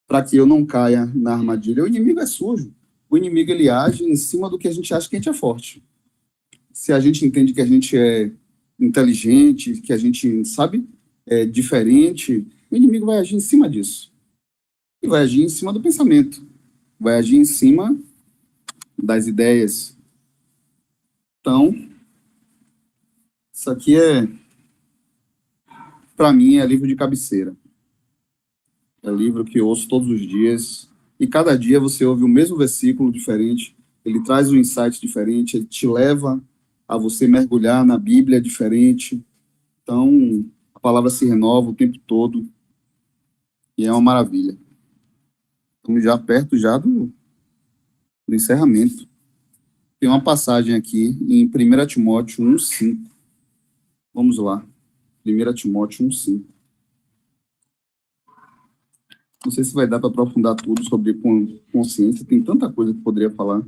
para que eu não caia na armadilha. O inimigo é sujo. O inimigo, ele age em cima do que a gente acha que a gente é forte. Se a gente entende que a gente é inteligente, que a gente, sabe, é diferente, o inimigo vai agir em cima disso. E vai agir em cima do pensamento. Vai agir em cima das ideias. Então, isso aqui para mim, é livro de cabeceira. É livro que eu ouço todos os dias. E cada dia você ouve o mesmo versículo diferente. Ele traz um insight diferente. Ele te leva a você mergulhar na Bíblia diferente. Então, a palavra se renova o tempo todo. E é uma maravilha. Estamos já perto do encerramento. Tem uma passagem aqui em 1 Timóteo 1,5. Vamos lá. 1 Timóteo 1,5. Não sei se vai dar para aprofundar tudo sobre consciência. Tem tanta coisa que poderia falar.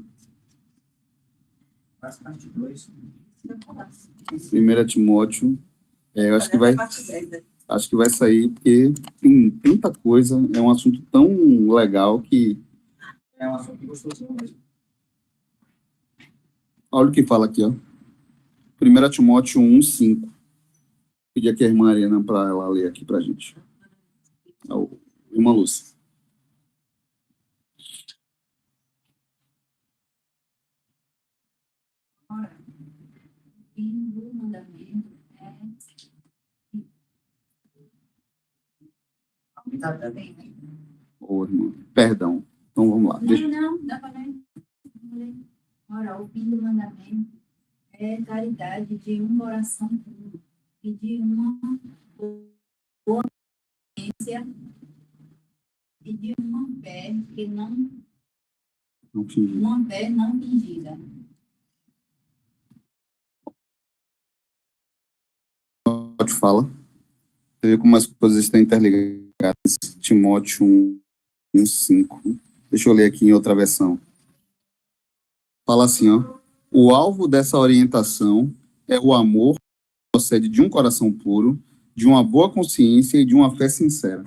Parte 2. 1 Timóteo. Eu acho que vai sair, porque tem tanta coisa. É um assunto tão legal que... É um assunto gostoso mesmo. Olha o que fala aqui, ó. 1 Timóteo 1,5. Pedir aqui a irmã Ariana para ela ler aqui para a gente. Irmã Lúcia. Ora, o fim do mandamento é Ô, irmã, perdão. Então vamos lá. Não, dá para ler. Ora, o fim do mandamento é caridade de um coração puro e de uma boa consciência e de uma fé que não uma fé não fingida. Pode falar. Você vê como as coisas estão interligadas. Timóteo 1,5. Deixa eu ler aqui em outra versão. Fala assim, ó. O alvo dessa orientação é o amor que procede de um coração puro, de uma boa consciência e de uma fé sincera.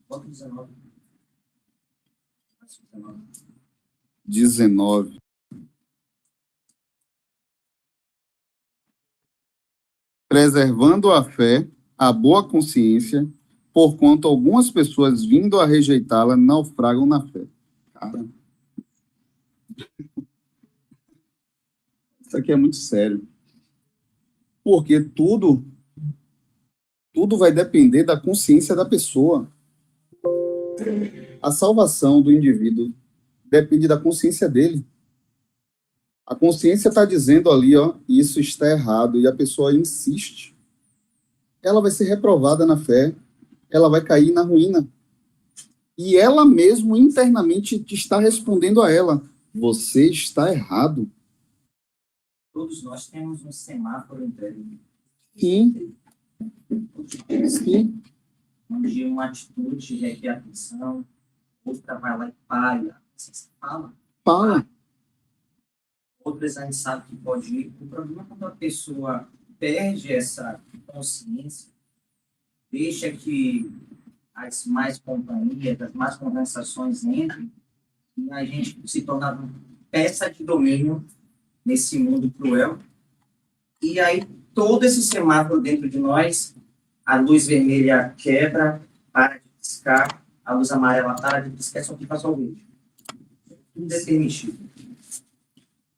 Bota 19. 19. Preservando a fé, a boa consciência, porquanto algumas pessoas, vindo a rejeitá-la, naufragam na fé. Cara, isso aqui é muito sério. Porque tudo vai depender da consciência da pessoa. A salvação do indivíduo depende da consciência dele. A consciência está dizendo ali, ó, isso está errado, e a pessoa insiste. Ela vai ser reprovada na fé, ela vai cair na ruína. E ela mesmo internamente está respondendo a ela: você está errado. Todos nós temos um semáforo interno. Sim. Sim. Onde uma atitude requer atenção, outra vai lá e paga. Você fala. Fala. Outras a gente sabe que pode ir. O problema é quando a pessoa perde essa consciência, deixa que as mais companhias, as más conversações entrem, e a gente se torna peça de domínio nesse mundo cruel. E aí, todo esse semáforo dentro de nós, a luz vermelha quebra, para de piscar, a luz amarela para de piscar, só fica só o verde. Tudo é permitido.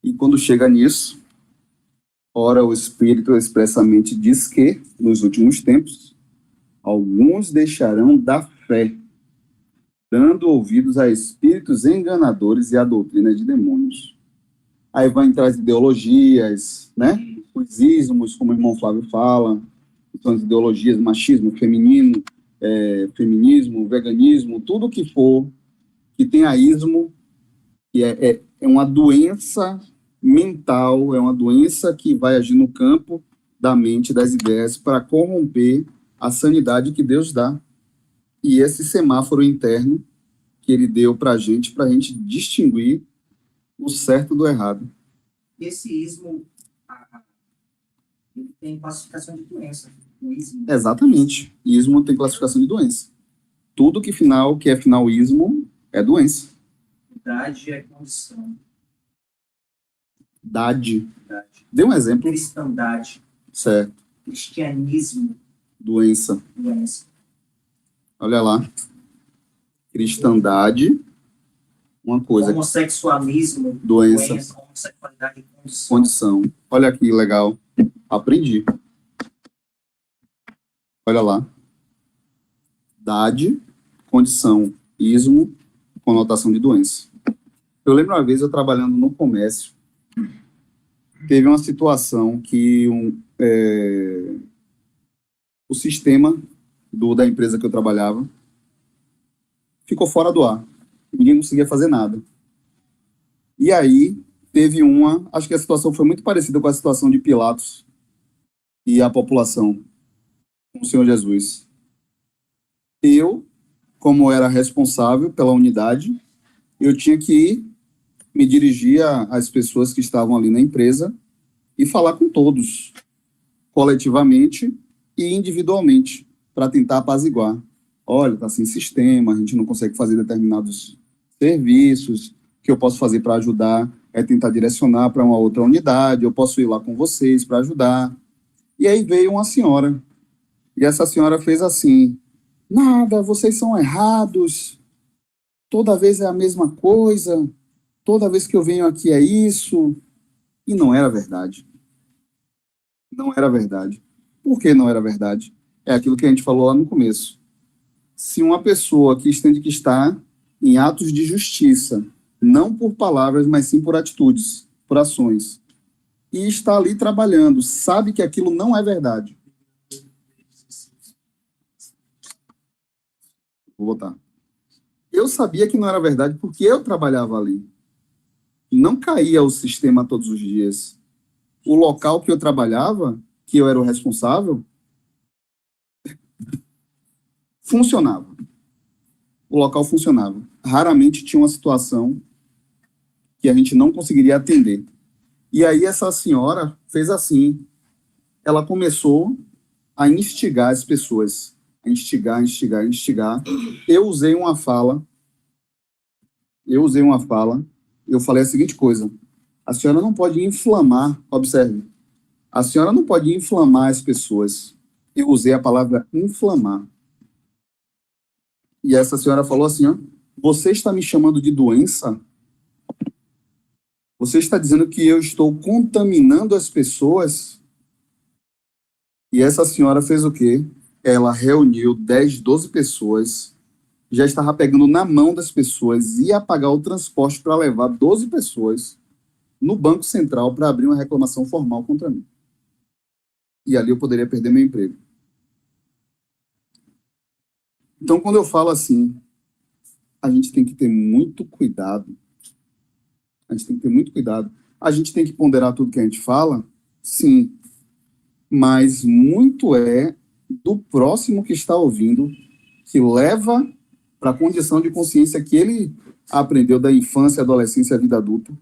E quando chega nisso, ora o Espírito expressamente diz que, nos últimos tempos, alguns deixarão da fé, dando ouvidos a espíritos enganadores e a doutrina de demônios. Aí vai entrar as ideologias, né? Os ismos, como o irmão Flávio fala, são as ideologias, machismo, feminino, feminismo, veganismo, tudo que for que tenha ismo, que é uma doença mental, é uma doença que vai agir no campo da mente, das ideias, para corromper a sanidade que Deus dá. E esse semáforo interno que ele deu para a gente distinguir o certo do errado. Esse ismo, ele tem classificação de doença. O ismo. Exatamente. Ismo tem classificação de doença. Tudo que é final ismo é doença. Idade é condição. Idade. Dê um exemplo. Cristandade. Certo. Cristianismo. Doença. Doença. Olha lá. Cristandade. Uma coisa. Homossexualismo. Doença. Homossexualidade. Condição. Olha aqui, legal. Aprendi. Olha lá. Idade, condição, ismo, conotação de doença. Eu lembro uma vez eu trabalhando no comércio, teve uma situação que o sistema da empresa que eu trabalhava ficou fora do ar. Ninguém conseguia fazer nada. E aí, acho que a situação foi muito parecida com a situação de Pilatos e a população com o Senhor Jesus. Eu, como era responsável pela unidade, eu tinha que me dirigir às pessoas que estavam ali na empresa e falar com todos, coletivamente e individualmente, para tentar apaziguar. Olha, está sem sistema, a gente não consegue fazer determinados serviços, o que eu posso fazer para ajudar é tentar direcionar para uma outra unidade, eu posso ir lá com vocês para ajudar. E aí veio uma senhora, e essa senhora fez assim: nada, vocês são errados, toda vez é a mesma coisa, toda vez que eu venho aqui é isso. E não era verdade. Não era verdade. Por que não era verdade? É aquilo que a gente falou lá no começo. Se uma pessoa que está em atos de justiça, não por palavras, mas sim por atitudes, por ações, e está ali trabalhando, sabe que aquilo não é verdade. Vou botar. Eu sabia que não era verdade porque eu trabalhava ali. Não caía o sistema todos os dias. O local que eu trabalhava, que eu era o responsável, funcionava. O local funcionava. Raramente tinha uma situação que a gente não conseguiria atender. E aí essa senhora fez assim. Ela começou a instigar as pessoas. Instigar. Eu usei uma fala. Eu falei a seguinte coisa: a senhora não pode inflamar, observe, a senhora não pode inflamar as pessoas. Eu usei a palavra inflamar. E essa senhora falou assim, ó: você está me chamando de doença? Você está dizendo que eu estou contaminando as pessoas? E essa senhora fez o quê? Ela reuniu 10, 12 pessoas, já estava pegando na mão das pessoas, ia pagar o transporte para levar 12 pessoas no Banco Central para abrir uma reclamação formal contra mim. E ali eu poderia perder meu emprego. Então, quando eu falo assim, a gente tem que ter muito cuidado. A gente tem que ter muito cuidado. A gente tem que ponderar tudo que a gente fala? Sim. Mas muito é do próximo que está ouvindo que leva para a condição de consciência que ele aprendeu da infância, adolescência, vida adulta.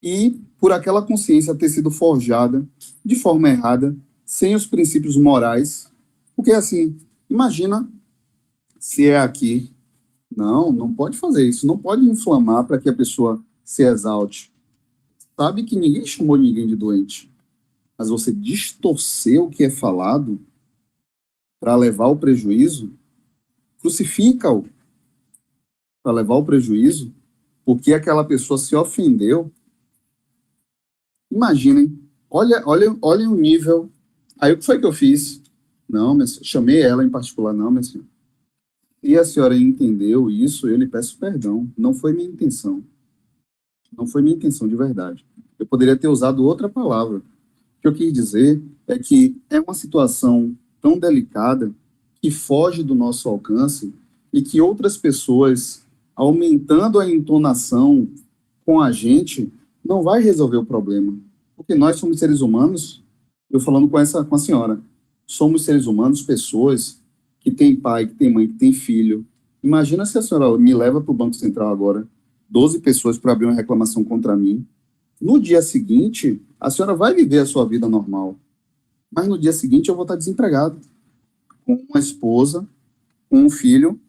E por aquela consciência ter sido forjada de forma errada, sem os princípios morais. Porque, assim, imagina se é aqui. Não pode fazer isso. Não pode inflamar para que a pessoa se exalte. Sabe que ninguém chamou ninguém de doente. Mas você distorcer o que é falado para levar ao prejuízo, crucifica-o para levar ao prejuízo, porque aquela pessoa se ofendeu. Imaginem, olhem o nível. Aí o que foi que eu fiz? Não, minha senhora, chamei ela em particular, não, minha senhora. E a senhora entendeu isso, eu lhe peço perdão. Não foi minha intenção. Não foi minha intenção de verdade. Eu poderia ter usado outra palavra. O que eu quis dizer é que é uma situação tão delicada que foge do nosso alcance e que outras pessoas, aumentando a entonação com a gente, não vai resolver o problema. Porque nós somos seres humanos, eu falando com a senhora, somos seres humanos, pessoas que têm pai, que têm mãe, que têm filho. Imagina se a senhora me leva para o Banco Central agora, 12 pessoas para abrir uma reclamação contra mim. No dia seguinte, a senhora vai viver a sua vida normal. Mas no dia seguinte eu vou estar desempregado. Com uma esposa, com um filho,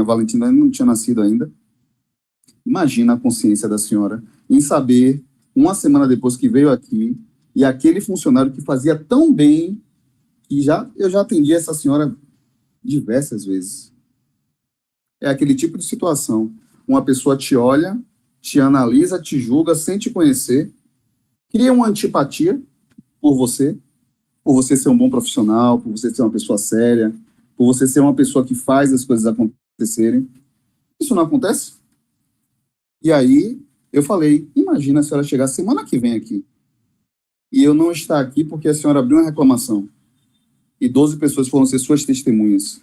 Valentina não tinha nascido ainda. Imagina a consciência da senhora em saber, uma semana depois que veio aqui, e aquele funcionário que fazia tão bem, que eu já atendi essa senhora diversas vezes. É aquele tipo de situação. Uma pessoa te olha, te analisa, te julga, sem te conhecer, cria uma antipatia por você ser um bom profissional, por você ser uma pessoa séria, por você ser uma pessoa que faz as coisas acontecerem. Isso não acontece? E aí, eu falei, imagina a senhora chegar semana que vem aqui, e eu não estar aqui porque a senhora abriu uma reclamação, e 12 pessoas foram ser suas testemunhas.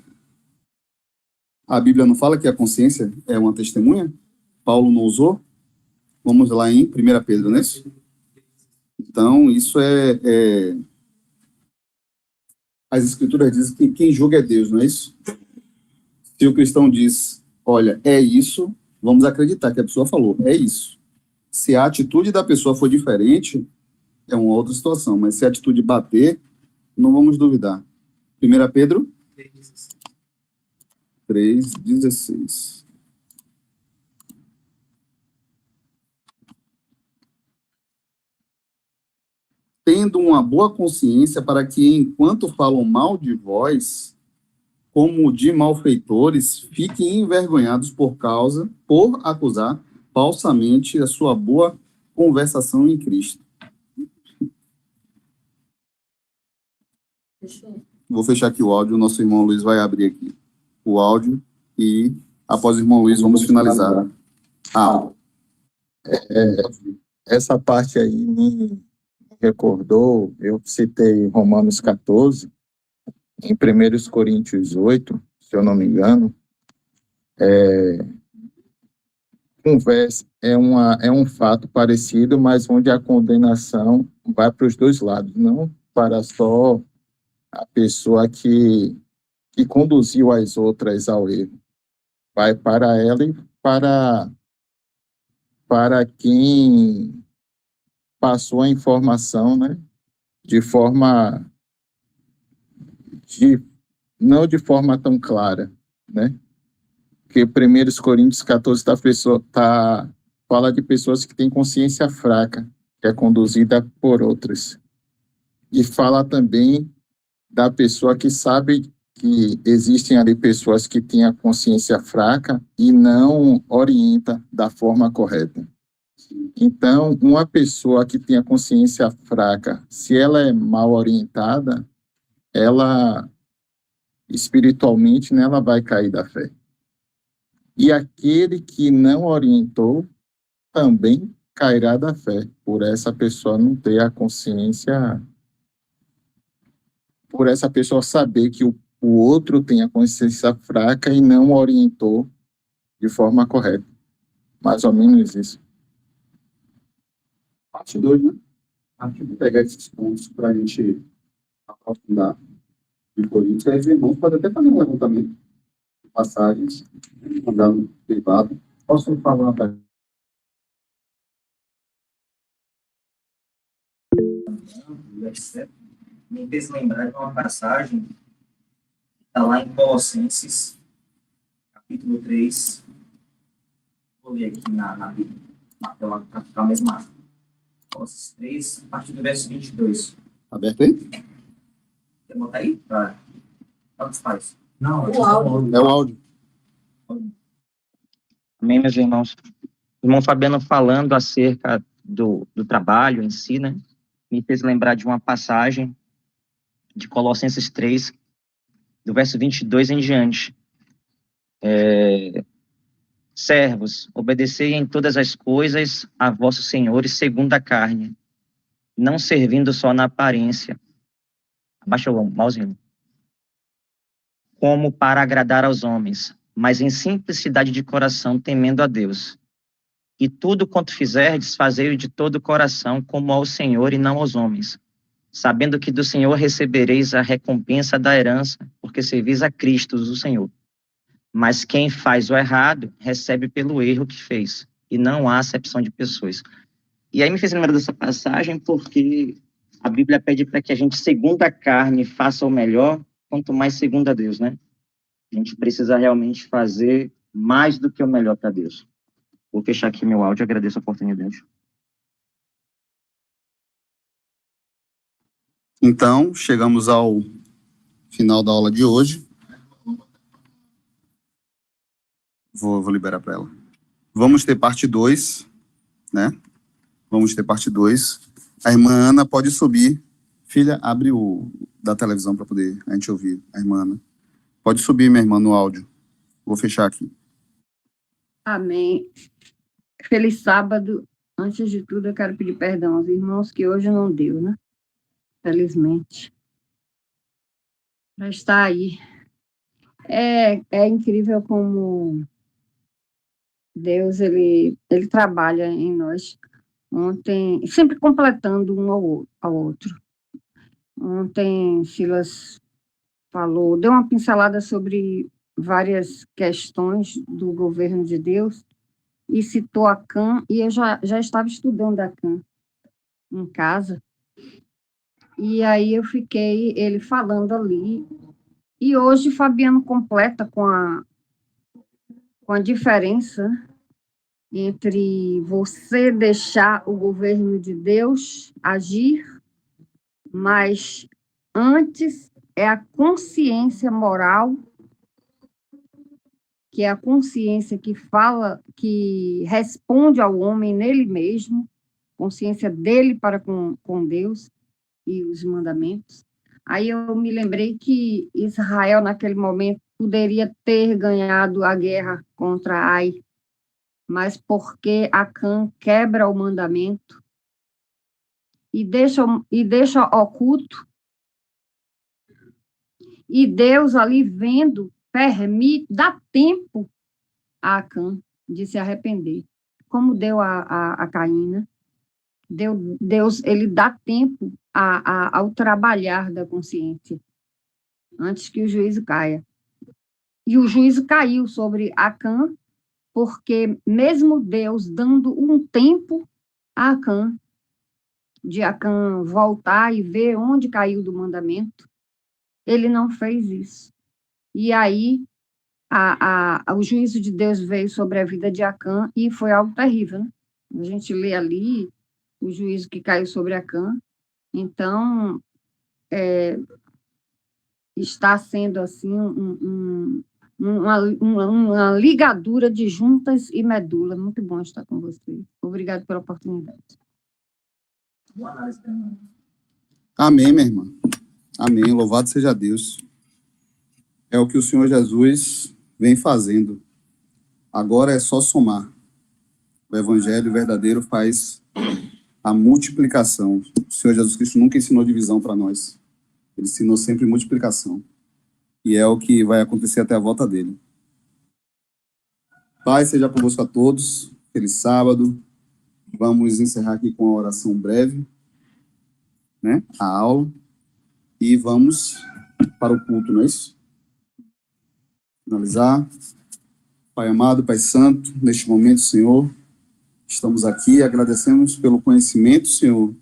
A Bíblia não fala que a consciência é uma testemunha? Paulo não usou? Vamos lá em 1 Pedro, não é isso? Então, isso as escrituras dizem que quem julga é Deus, não é isso? Se o cristão diz, olha, é isso, vamos acreditar que a pessoa falou, é isso. Se a atitude da pessoa for diferente, é uma outra situação, mas se a atitude bater, não vamos duvidar. 1 Pedro 3,16. Tendo uma boa consciência para que, enquanto falam mal de vós, como de malfeitores, fiquem envergonhados por acusar falsamente a sua boa conversação em Cristo. Vou fechar aqui o áudio, o nosso irmão Luiz vai abrir aqui o áudio e, após o irmão Luiz, vamos finalizar. Essa parte aí me recordou, eu citei Romanos 14, em 1 Coríntios 8, se eu não me engano, conversa, é um fato parecido, mas onde a condenação vai para os dois lados, não para só a pessoa que conduziu as outras ao erro, vai para ela e para quem passou a informação, né, não de forma tão clara, né? Porque 1 Coríntios 14 fala de pessoas que têm consciência fraca, que é conduzida por outras. E fala também da pessoa que sabe que existem ali pessoas que têm a consciência fraca e não orienta da forma correta. Então, uma pessoa que tem a consciência fraca, se ela é mal orientada, ela, espiritualmente, né, ela vai cair da fé. E aquele que não orientou também cairá da fé, por essa pessoa não ter a consciência, por essa pessoa saber que o outro tem a consciência fraca e não orientou de forma correta. Mais ou menos isso. Parte 2, né? Vou pegar esses pontos para a gente aprofundar em Coríntios. Aí os irmãos podem até fazer um levantamento de passagens, mandar no privado. Posso falar uma pergunta? Me fez lembrar de uma passagem que está lá em Colossenses, capítulo 3. Vou ler aqui na Bíblia, na tela, para ficar mais massa. Colossenses 3, a partir do verso 22. Aberto aí? Quer botar aí? Tá. Quantos faz? Não, O áudio. É o áudio. Amém, meus irmãos? O irmão Fabiano falando acerca do trabalho em si, né? Me fez lembrar de uma passagem de Colossenses 3, do verso 22 em diante. Servos, obedecei em todas as coisas a vossos senhores segundo a carne, não servindo só na aparência. Abaixa o mousinho. Como para agradar aos homens, mas em simplicidade de coração, temendo a Deus. E tudo quanto fizerdes, fazei-o de todo o coração, como ao Senhor e não aos homens, sabendo que do Senhor recebereis a recompensa da herança, porque servis a Cristo, o Senhor. Mas quem faz o errado, recebe pelo erro que fez, e não há acepção de pessoas. E aí me fez lembrar dessa passagem, porque a Bíblia pede para que a gente, segundo a carne, faça o melhor, quanto mais segundo a Deus, né? A gente precisa realmente fazer mais do que o melhor para Deus. Vou fechar aqui meu áudio, agradeço a oportunidade. Então, chegamos ao final da aula de hoje. Vou liberar para ela. Vamos ter parte 2, né? Vamos ter parte 2. A irmã Ana pode subir. Filha, abre o da televisão para poder a gente ouvir a irmã Ana. Pode subir, minha irmã, no áudio. Vou fechar aqui. Amém. Feliz sábado. Antes de tudo, eu quero pedir perdão aos irmãos que hoje não deu, né? Felizmente. Para estar aí. É incrível como Deus, ele trabalha em nós. Ontem, sempre completando um ao outro. Ontem, Silas falou, deu uma pincelada sobre várias questões do governo de Deus e citou Acã, e eu já estava estudando Acã em casa, e aí eu fiquei, ele falando ali, e hoje Fabiano completa com a diferença entre você deixar o governo de Deus agir, mas antes é a consciência moral, que é a consciência que fala, que responde ao homem nele mesmo, consciência dele para com Deus e os mandamentos. Aí eu me lembrei que Israel, naquele momento, poderia ter ganhado a guerra contra Ai, mas porque Acã quebra o mandamento e deixa oculto, e Deus ali vendo, permite, dá tempo a Acã de se arrepender, como deu a Caim, né? Deus, ele dá tempo ao trabalhar da consciência, antes que o juízo caia. E o juízo caiu sobre Acã, porque mesmo Deus dando um tempo a Acã, de Acã voltar e ver onde caiu do mandamento, ele não fez isso. E aí, o juízo de Deus veio sobre a vida de Acã e foi algo terrível, né? A gente lê ali o juízo que caiu sobre Acã. Então, está sendo assim uma ligadura de juntas e medula. Muito bom estar com vocês. Obrigado pela oportunidade. Amém, minha irmã. Amém. Louvado seja Deus. É o que o Senhor Jesus vem fazendo. Agora é só somar. O evangelho verdadeiro faz a multiplicação. O Senhor Jesus Cristo nunca ensinou divisão para nós. Ele ensinou sempre multiplicação. E é o que vai acontecer até a volta dele. Pai, seja convosco a todos. Feliz sábado. Vamos encerrar aqui com a oração breve, né? A aula. E vamos para o culto, não é isso? Finalizar. Pai amado, Pai santo, neste momento, Senhor, estamos aqui, agradecemos pelo conhecimento, Senhor,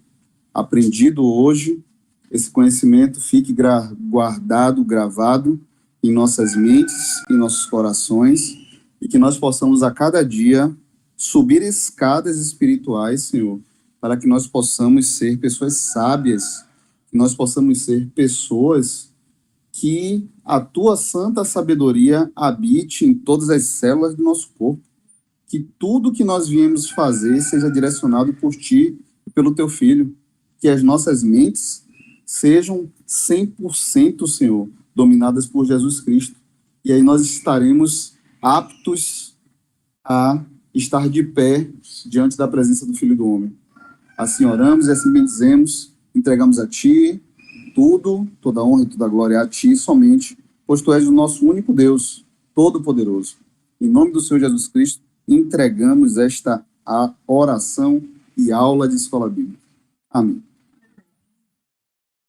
aprendido hoje. Esse conhecimento fique guardado, gravado em nossas mentes, em nossos corações, e que nós possamos a cada dia subir escadas espirituais, Senhor, para que nós possamos ser pessoas sábias, que nós possamos ser pessoas que a tua santa sabedoria habite em todas as células do nosso corpo, que tudo que nós viemos fazer seja direcionado por ti e pelo teu Filho, que as nossas mentes sejam 100%, Senhor, dominadas por Jesus Cristo, e aí nós estaremos aptos a estar de pé diante da presença do Filho do Homem. Assim oramos e assim bendizemos, entregamos a ti tudo, toda a honra e toda a glória a ti somente, pois tu és o nosso único Deus, todo-poderoso. Em nome do Senhor Jesus Cristo, entregamos esta oração e aula de escola bíblica. Amém.